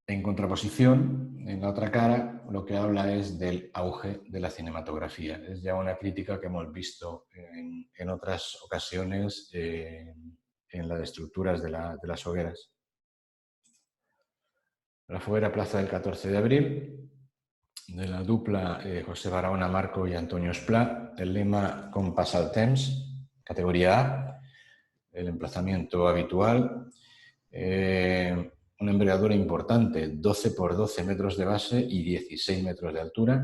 En contraposición, en la otra cara, lo que habla es del auge de la cinematografía. Es ya una crítica que hemos visto en otras ocasiones en las estructuras de las hogueras. La foguera Plaza del 14 de abril, de la dupla José Barahona Marco y Antonio Esplá, el lema Compàs al temps, categoría A, el emplazamiento habitual, una envergadura importante, 12 por 12 metros de base y 16 metros de altura,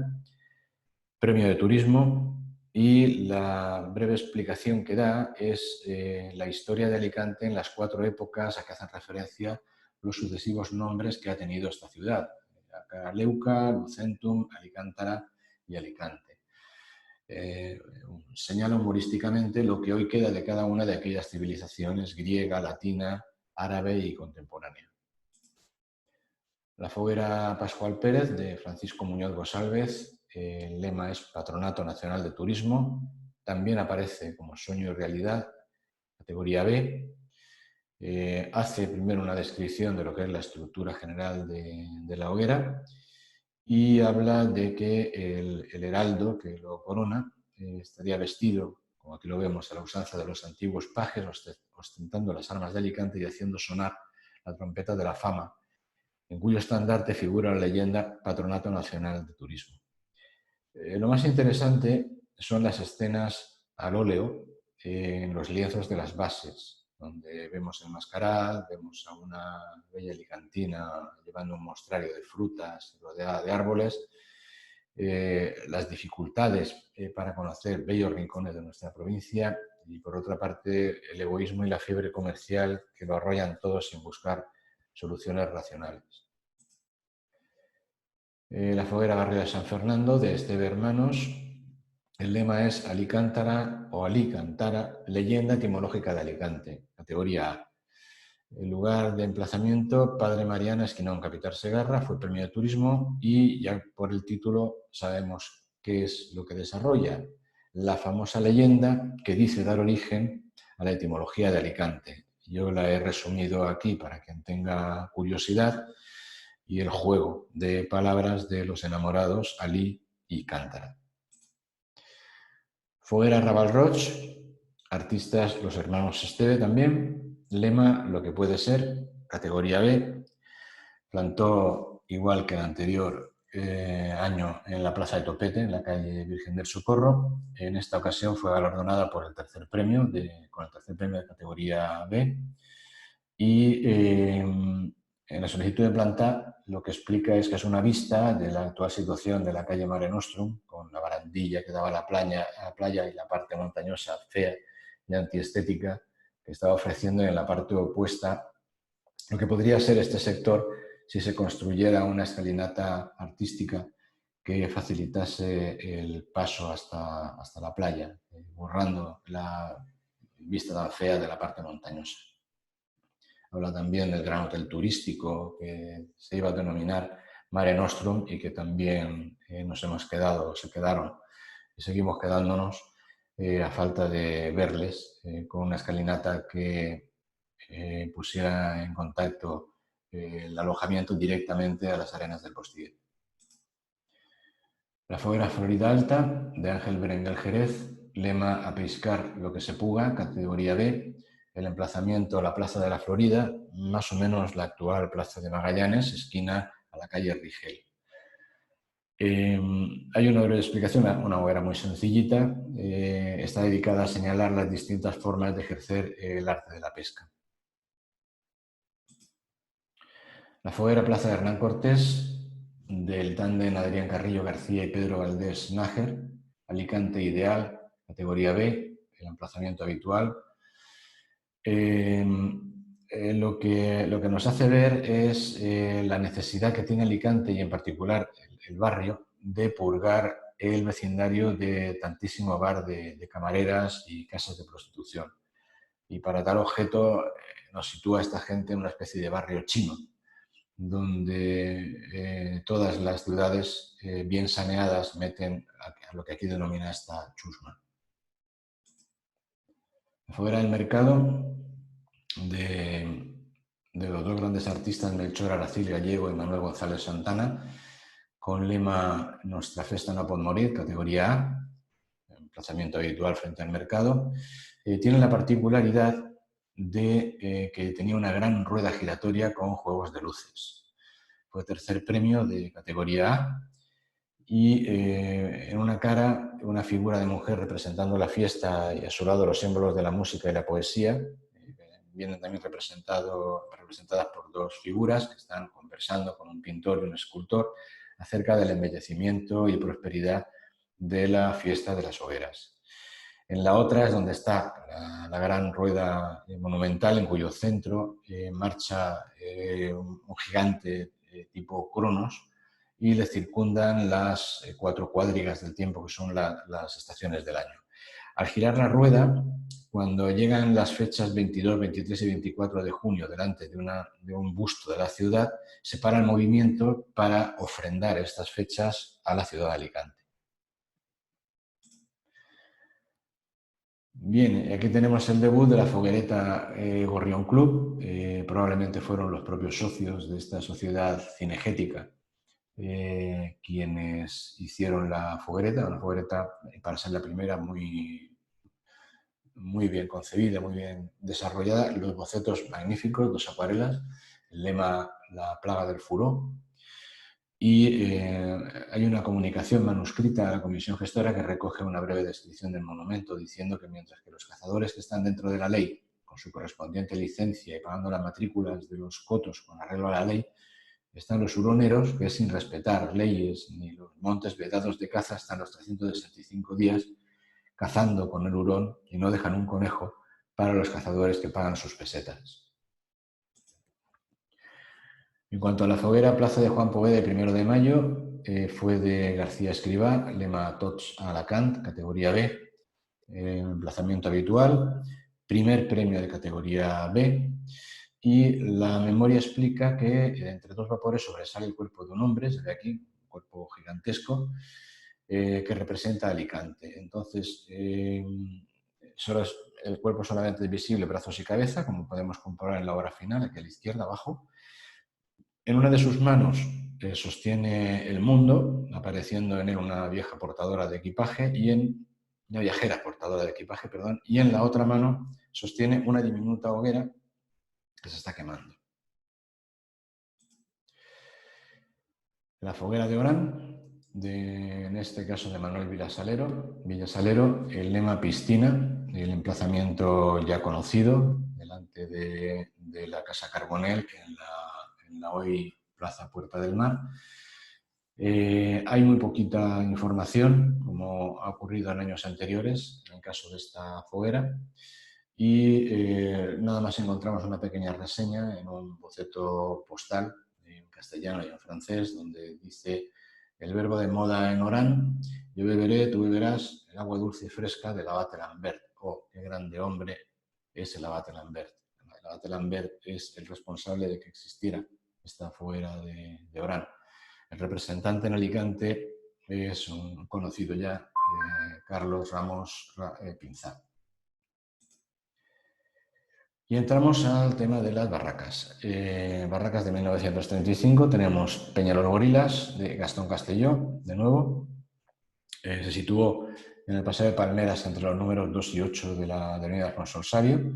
premio de Turismo, y la breve explicación que da es la historia de Alicante en las 4 épocas a que hacen referencia los sucesivos nombres que ha tenido esta ciudad: Leuca, Lucentum, Alicántara y Alicante. Señala humorísticamente lo que hoy queda de cada una de aquellas civilizaciones griega, latina, árabe y contemporánea. La foguera Pascual Pérez de Francisco Muñoz Gosalvez, el lema es Patronato Nacional de Turismo, también aparece como Sueño y Realidad, categoría B. Hace primero una descripción de lo que es la estructura general de la hoguera y habla de que el heraldo que lo corona estaría vestido, como aquí lo vemos, a la usanza de los antiguos pajes, ostentando las armas de Alicante y haciendo sonar la trompeta de la fama, en cuyo estandarte figura la leyenda Patronato Nacional de Turismo. Lo más interesante son las escenas al óleo en los lienzos de las bases, donde vemos el mascaral, vemos a una bella alicantina llevando un mostrario de frutas rodeada de árboles, las dificultades para conocer bellos rincones de nuestra provincia y, por otra parte, el egoísmo y la fiebre comercial que lo arrollan todos sin buscar soluciones racionales. La foguera Barrio de San Fernando de Esteve Hermanos, el lema es Alicántara o Alicantara, leyenda etimológica de Alicante, categoría A. El lugar de emplazamiento, Padre Mariana, esquina con Capital Segarra, fue premio de Turismo y ya por el título sabemos qué es lo que desarrolla. La famosa leyenda que dice dar origen a la etimología de Alicante. Yo la he resumido aquí para quien tenga curiosidad, y el juego de palabras de los enamorados Alí y Cántara. Foguera Raval Roig, artistas los hermanos Esteve también, lema Lo que puede ser, categoría B, plantó igual que el anterior año en la Plaza de Topete, en la calle Virgen del Socorro. En esta ocasión fue galardonada por el tercer premio, con el tercer premio de categoría B, y en la solicitud de planta lo que explica es que es una vista de la actual situación de la calle Mare Nostrum, con la barandilla que daba a la playa y la parte montañosa fea y antiestética que estaba ofreciendo en la parte opuesta lo que podría ser este sector si se construyera una escalinata artística que facilitase el paso hasta la playa, borrando la vista tan fea de la parte montañosa. Habla también del gran hotel turístico que se iba a denominar Mare Nostrum y que también se quedaron y seguimos quedándonos a falta de verles con una escalinata que pusiera en contacto el alojamiento directamente a las arenas del Postiguet. La foguera Florida Alta, de Ángel Berenguel Jerez, lema a pescar lo que se puga, categoría B, el emplazamiento a la Plaza de la Florida, más o menos la actual Plaza de Magallanes, esquina a la calle Rigel. Hay una breve explicación, una hoguera muy sencillita, está dedicada a señalar las distintas formas de ejercer el arte de la pesca. La foguera Plaza de Hernán Cortés, del tándem Adrián Carrillo García y Pedro Valdés Nájer, Alicante ideal, categoría B, el emplazamiento habitual. Lo que nos hace ver es la necesidad que tiene Alicante y en particular el barrio de purgar el vecindario de tantísimo hogar de camareras y casas de prostitución. Y para tal objeto nos sitúa esta gente en una especie de barrio chino, donde todas las ciudades bien saneadas meten a lo que aquí denomina esta chusma. Fuera del mercado de los dos grandes artistas, Melchor Aracil Gallego y Manuel González Santana, con lema Nuestra festa no pot morir, categoría A, emplazamiento habitual frente al mercado, tiene la particularidad de que tenía una gran rueda giratoria con juegos de luces. Fue tercer premio de categoría A y en una cara una figura de mujer representando la fiesta y a su lado los símbolos de la música y la poesía. Vienen también representadas por dos figuras que están conversando con un pintor y un escultor acerca del embellecimiento y prosperidad de la fiesta de las hogueras. En la otra es donde está la gran rueda monumental en cuyo centro marcha un gigante tipo Cronos y le circundan las 4 cuadrigas del tiempo que son las estaciones del año. Al girar la rueda, cuando llegan las fechas 22, 23 y 24 de junio delante de un busto de la ciudad, se para el movimiento para ofrendar estas fechas a la ciudad de Alicante. Bien, aquí tenemos el debut de la foguereta Gorrión Club. Probablemente fueron los propios socios de esta sociedad cinegética quienes hicieron la foguereta, una foguereta para ser la primera muy bien concebida, muy bien desarrollada, los bocetos magníficos, 2 acuarelas, el lema La plaga del furor, y hay una comunicación manuscrita a la comisión gestora que recoge una breve descripción del monumento diciendo que mientras que los cazadores que están dentro de la ley, con su correspondiente licencia y pagando las matrículas de los cotos con arreglo a la ley, están los huroneros, que sin respetar leyes ni los montes vedados de caza están los 365 días cazando con el hurón y no dejan un conejo para los cazadores que pagan sus pesetas. En cuanto a la foguera Plaza de Juan Poveda de 1 de mayo, fue de García Escribá, lema Tots a Alacant, categoría B, emplazamiento habitual, primer premio de categoría B, y la memoria explica que entre 2 vapores sobresale el cuerpo de un hombre, se ve aquí, un cuerpo gigantesco, que representa Alicante. Entonces, el cuerpo solamente es visible, brazos y cabeza, como podemos comprobar en la obra final, aquí a la izquierda abajo. En una de sus manos sostiene el mundo, apareciendo en él una vieja portadora de equipaje una viajera portadora de equipaje, perdón, y en la otra mano sostiene una diminuta hoguera que se está quemando. La foguera de Orán, en este caso de Manuel Villasalero, el lema piscina, el emplazamiento ya conocido, delante de la Casa Carbonell, en la hoy Plaza Puerta del Mar. Hay muy poquita información, como ha ocurrido en años anteriores, en el caso de esta foguera, y nada más encontramos una pequeña reseña en un boceto postal en castellano y en francés, donde dice el verbo de moda en Orán: yo beberé, tú beberás el agua dulce y fresca del abate Lambert. Oh, qué grande hombre es el abate Lambert. El abate Lambert es el responsable de que existiera esta foguera de Orán. El representante en Alicante es un conocido ya, Carlos Ramos Pinzá. Y entramos al tema de las barracas. Barracas de 1935, tenemos Peña Los Gorilas, de Gastón Castelló, de nuevo. Se situó en el Paseo de Palmeras entre los números 2 y 8 de la avenida Alfonso el Sabio.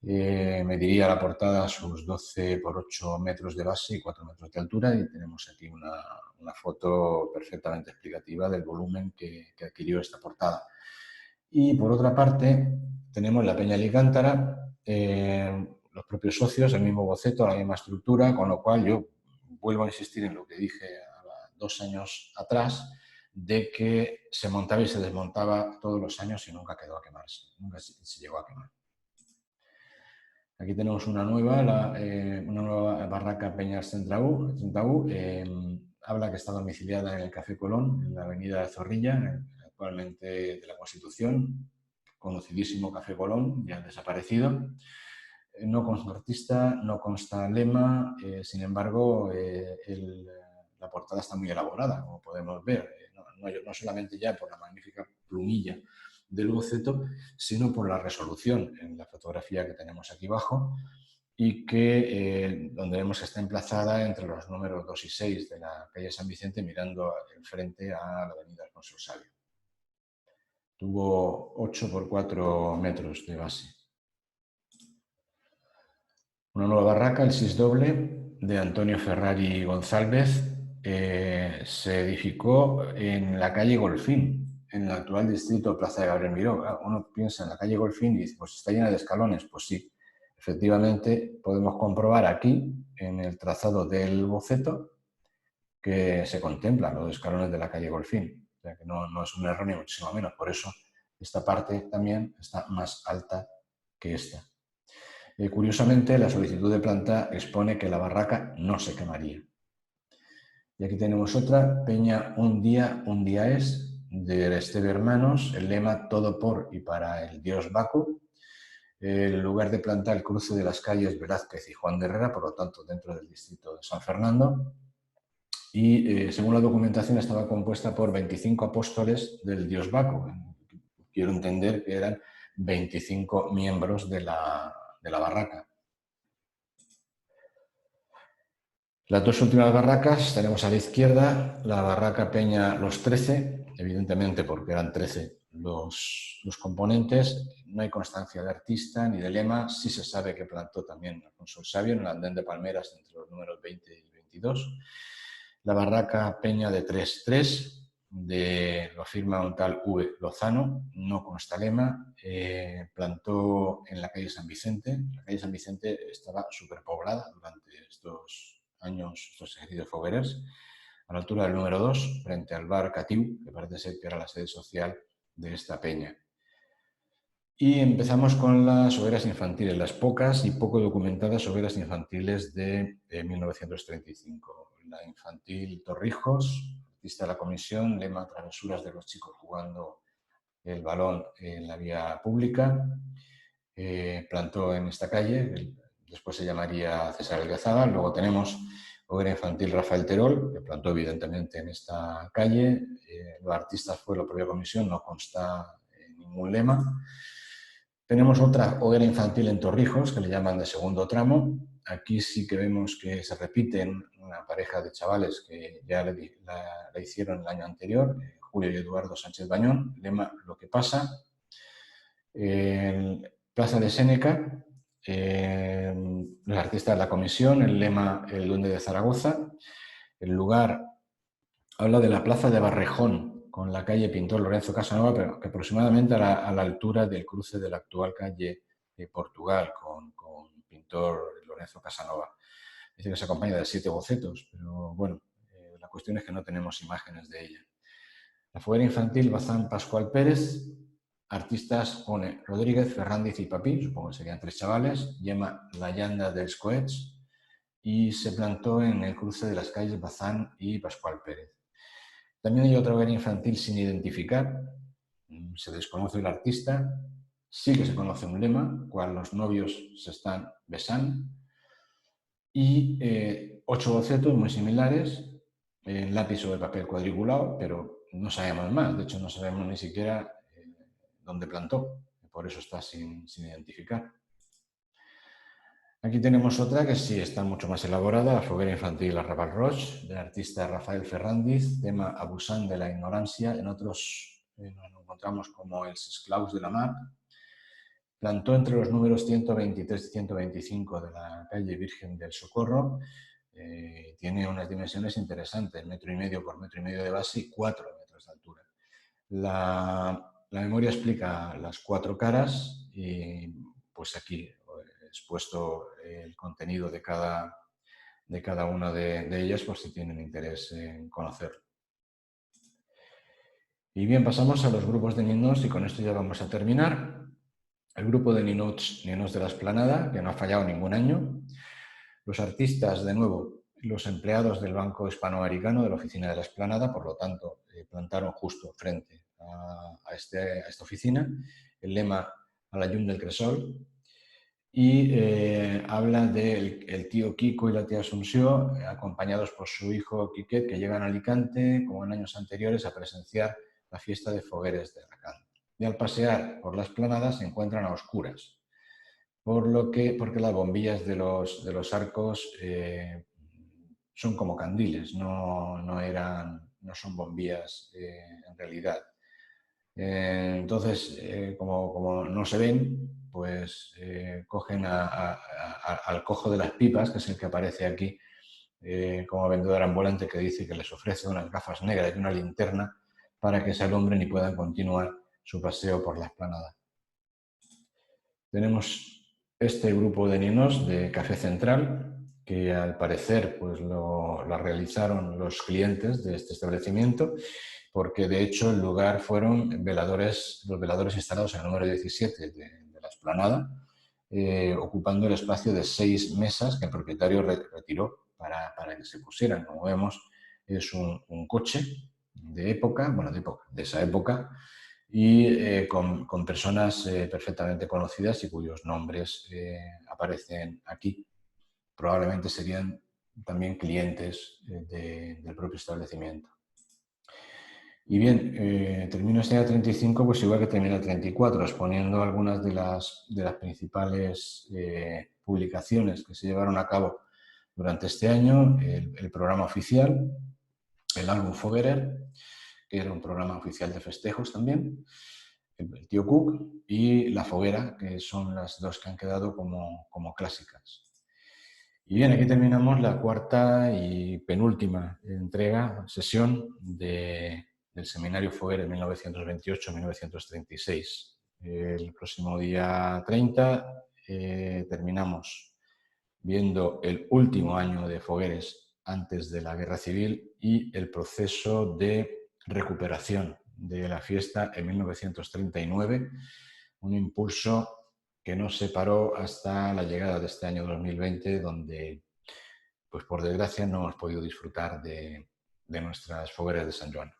Mediría la portada sus 12 por 8 metros de base y 4 metros de altura, y tenemos aquí una foto perfectamente explicativa del volumen que adquirió esta portada. Y por otra parte tenemos la Peña Alicántara, los propios socios, el mismo boceto, la misma estructura, con lo cual yo vuelvo a insistir en lo que dije 2 años atrás, de que se montaba y se desmontaba todos los años y nunca quedó a quemarse, nunca se llegó a quemar. Aquí tenemos una nueva barraca Peña Centraú. Habla que está domiciliada en el Café Colón, en la avenida de Zorrilla, actualmente de la Constitución, conocidísimo Café Colón, ya desaparecido. No consta artista, no consta lema, sin embargo, la portada está muy elaborada, como podemos ver, no solamente ya por la magnífica plumilla del boceto, sino por la resolución en la fotografía que tenemos aquí abajo, y que donde vemos que está emplazada entre los números 2 y 6 de la calle San Vicente, mirando enfrente a la avenida Alfonso el Sabio. Tuvo 8 por 4 metros de base. Una nueva barraca, el Sis Doble, de Antonio Ferrari González, se edificó en la calle Golfín, en el actual distrito Plaza de Gabriel Miró. Uno piensa en la calle Golfín y dice, pues está llena de escalones. Pues sí, efectivamente podemos comprobar aquí, en el trazado del boceto, que se contemplan los escalones de la calle Golfín. O sea que no es un error ni muchísimo menos. Por eso esta parte también está más alta que esta. Curiosamente, la solicitud de planta expone que la barraca no se quemaría. Y aquí tenemos otra, Peña Un Día Es, de Esteve Hermanos, el lema todo por y para el dios Baco. El lugar de planta, el cruce de las calles Velázquez y Juan de Herrera, por lo tanto dentro del distrito de San Fernando. Y según la documentación estaba compuesta por 25 apóstoles del dios Baco. Quiero entender que eran 25 miembros de la barraca. Las dos últimas barracas tenemos a la izquierda la barraca Peña Los 13, evidentemente porque eran 13 los componentes. No hay constancia de artista ni de lema. Sí se sabe que plantó también Alfonso el Sabio en el andén de Palmeras entre los números 20 y 22. La barraca Peña de 3-3, lo firma un tal V. Lozano, no consta lema. Plantó en la calle San Vicente. La calle San Vicente estaba superpoblada durante estos años, estos ejercicios fogueras, a la altura del número 2, frente al bar Catiu, que parece ser que era la sede social de esta peña. Y empezamos con las hogueras infantiles, las pocas y poco documentadas hogueras infantiles de 1935. La infantil Torrijos, artista de la comisión, lema travesuras de los chicos jugando el balón en la vía pública. Plantó en esta calle, después se llamaría César Elguezaga. Luego tenemos hoguera infantil Rafael Terol, que plantó evidentemente en esta calle. Los artistas fue la propia comisión, no consta ningún lema. Tenemos otra hoguera infantil en Torrijos, que le llaman de segundo tramo. Aquí sí que vemos que se repiten una pareja de chavales que ya la hicieron el año anterior, Julio y Eduardo Sánchez Bañón. Lema Lo que pasa. Plaza de Séneca, los artistas de la comisión, el lema El Duende de Zaragoza. El lugar habla de la plaza de Barrejón, con la calle Pintor Lorenzo Casanova, pero que aproximadamente a la altura del cruce de la actual calle Portugal con Pintor Lorenzo Casanova. Dice que se acompaña de 7 bocetos, pero bueno, la cuestión es que no tenemos imágenes de ella. La foguera infantil Bazán Pascual Pérez. Artistas pone Rodríguez, Ferrandiz y Papí, supongo que serían 3 chavales. Llama La Llanda dels Coets, y se plantó en el cruce de las calles Bazán y Pascual Pérez. También hay otra hoguera infantil sin identificar. Se desconoce el artista. Sí que se conoce un lema, cual los novios se están besando. Y 8 bocetos muy similares, en lápiz sobre papel cuadriculado, pero no sabemos más. De hecho, no sabemos ni siquiera dónde plantó. Por eso está sin identificar. Aquí tenemos otra que sí está mucho más elaborada, la foguera infantil Arrabal Roig, del artista Rafael Ferrandiz, tema Abusant de la ignorancia. En otros nos encontramos como Els esclaus de la mar. Plantó entre los números 123 y 125 de la calle Virgen del Socorro. Tiene unas dimensiones interesantes, 1,5 metros por 1,5 metros de base y 4 metros de altura. La memoria explica las 4 caras y pues aquí expuesto el contenido de cada una de ellas por si tienen interés en conocerlo. Y bien, pasamos a los grupos de ninots y con esto ya vamos a terminar. El grupo de ninots de la Esplanada, que no ha fallado ningún año. Los artistas, de nuevo, los empleados del Banco Hispanoamericano de la oficina de la Esplanada, por lo tanto, plantaron justo frente a esta oficina el lema a la llum del cresol y habla del tío Kiko y la tía Asunción, acompañados por su hijo Quiquet, que llegan a Alicante, como en años anteriores, a presenciar la fiesta de fogueres de Alacant. Y al pasear por la Esplanada se encuentran a oscuras, porque las bombillas de los arcos son como candiles, no son bombillas en realidad. Entonces, como no se ven, pues cogen al cojo de las pipas, que es el que aparece aquí como vendedor ambulante, que dice que les ofrece unas gafas negras y una linterna para que se alumbren y puedan continuar su paseo por la Esplanada. Tenemos este grupo de ninos de Café Central, que al parecer pues la realizaron los clientes de este establecimiento, porque de hecho el lugar fueron los veladores instalados en el número 17 de la Esplanada, ocupando el espacio de 6 mesas que el propietario retiró para que se pusieran. Como vemos, es un coche de esa época, y con personas perfectamente conocidas y cuyos nombres aparecen aquí. Probablemente serían también clientes del propio establecimiento. Y bien, termino este año 35, pues igual que termina el 34, exponiendo algunas de las principales publicaciones que se llevaron a cabo durante este año: el programa oficial, el álbum Foguerer, que era un programa oficial de festejos también, el tío Cook y la foguera, que son las dos que han quedado como clásicas. Y bien, aquí terminamos la cuarta y penúltima sesión del Seminario Foguerer 1928-1936. El próximo día 30 terminamos viendo el último año de Fogueres antes de la Guerra Civil y el proceso de recuperación de la fiesta en 1939, un impulso que no se paró hasta la llegada de este año 2020, donde, pues por desgracia, no hemos podido disfrutar de nuestras fogueras de San Joan.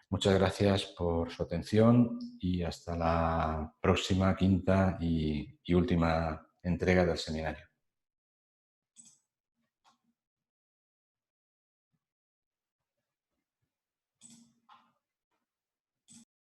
Muchas gracias por su atención y hasta la próxima, quinta y última entrega del seminario.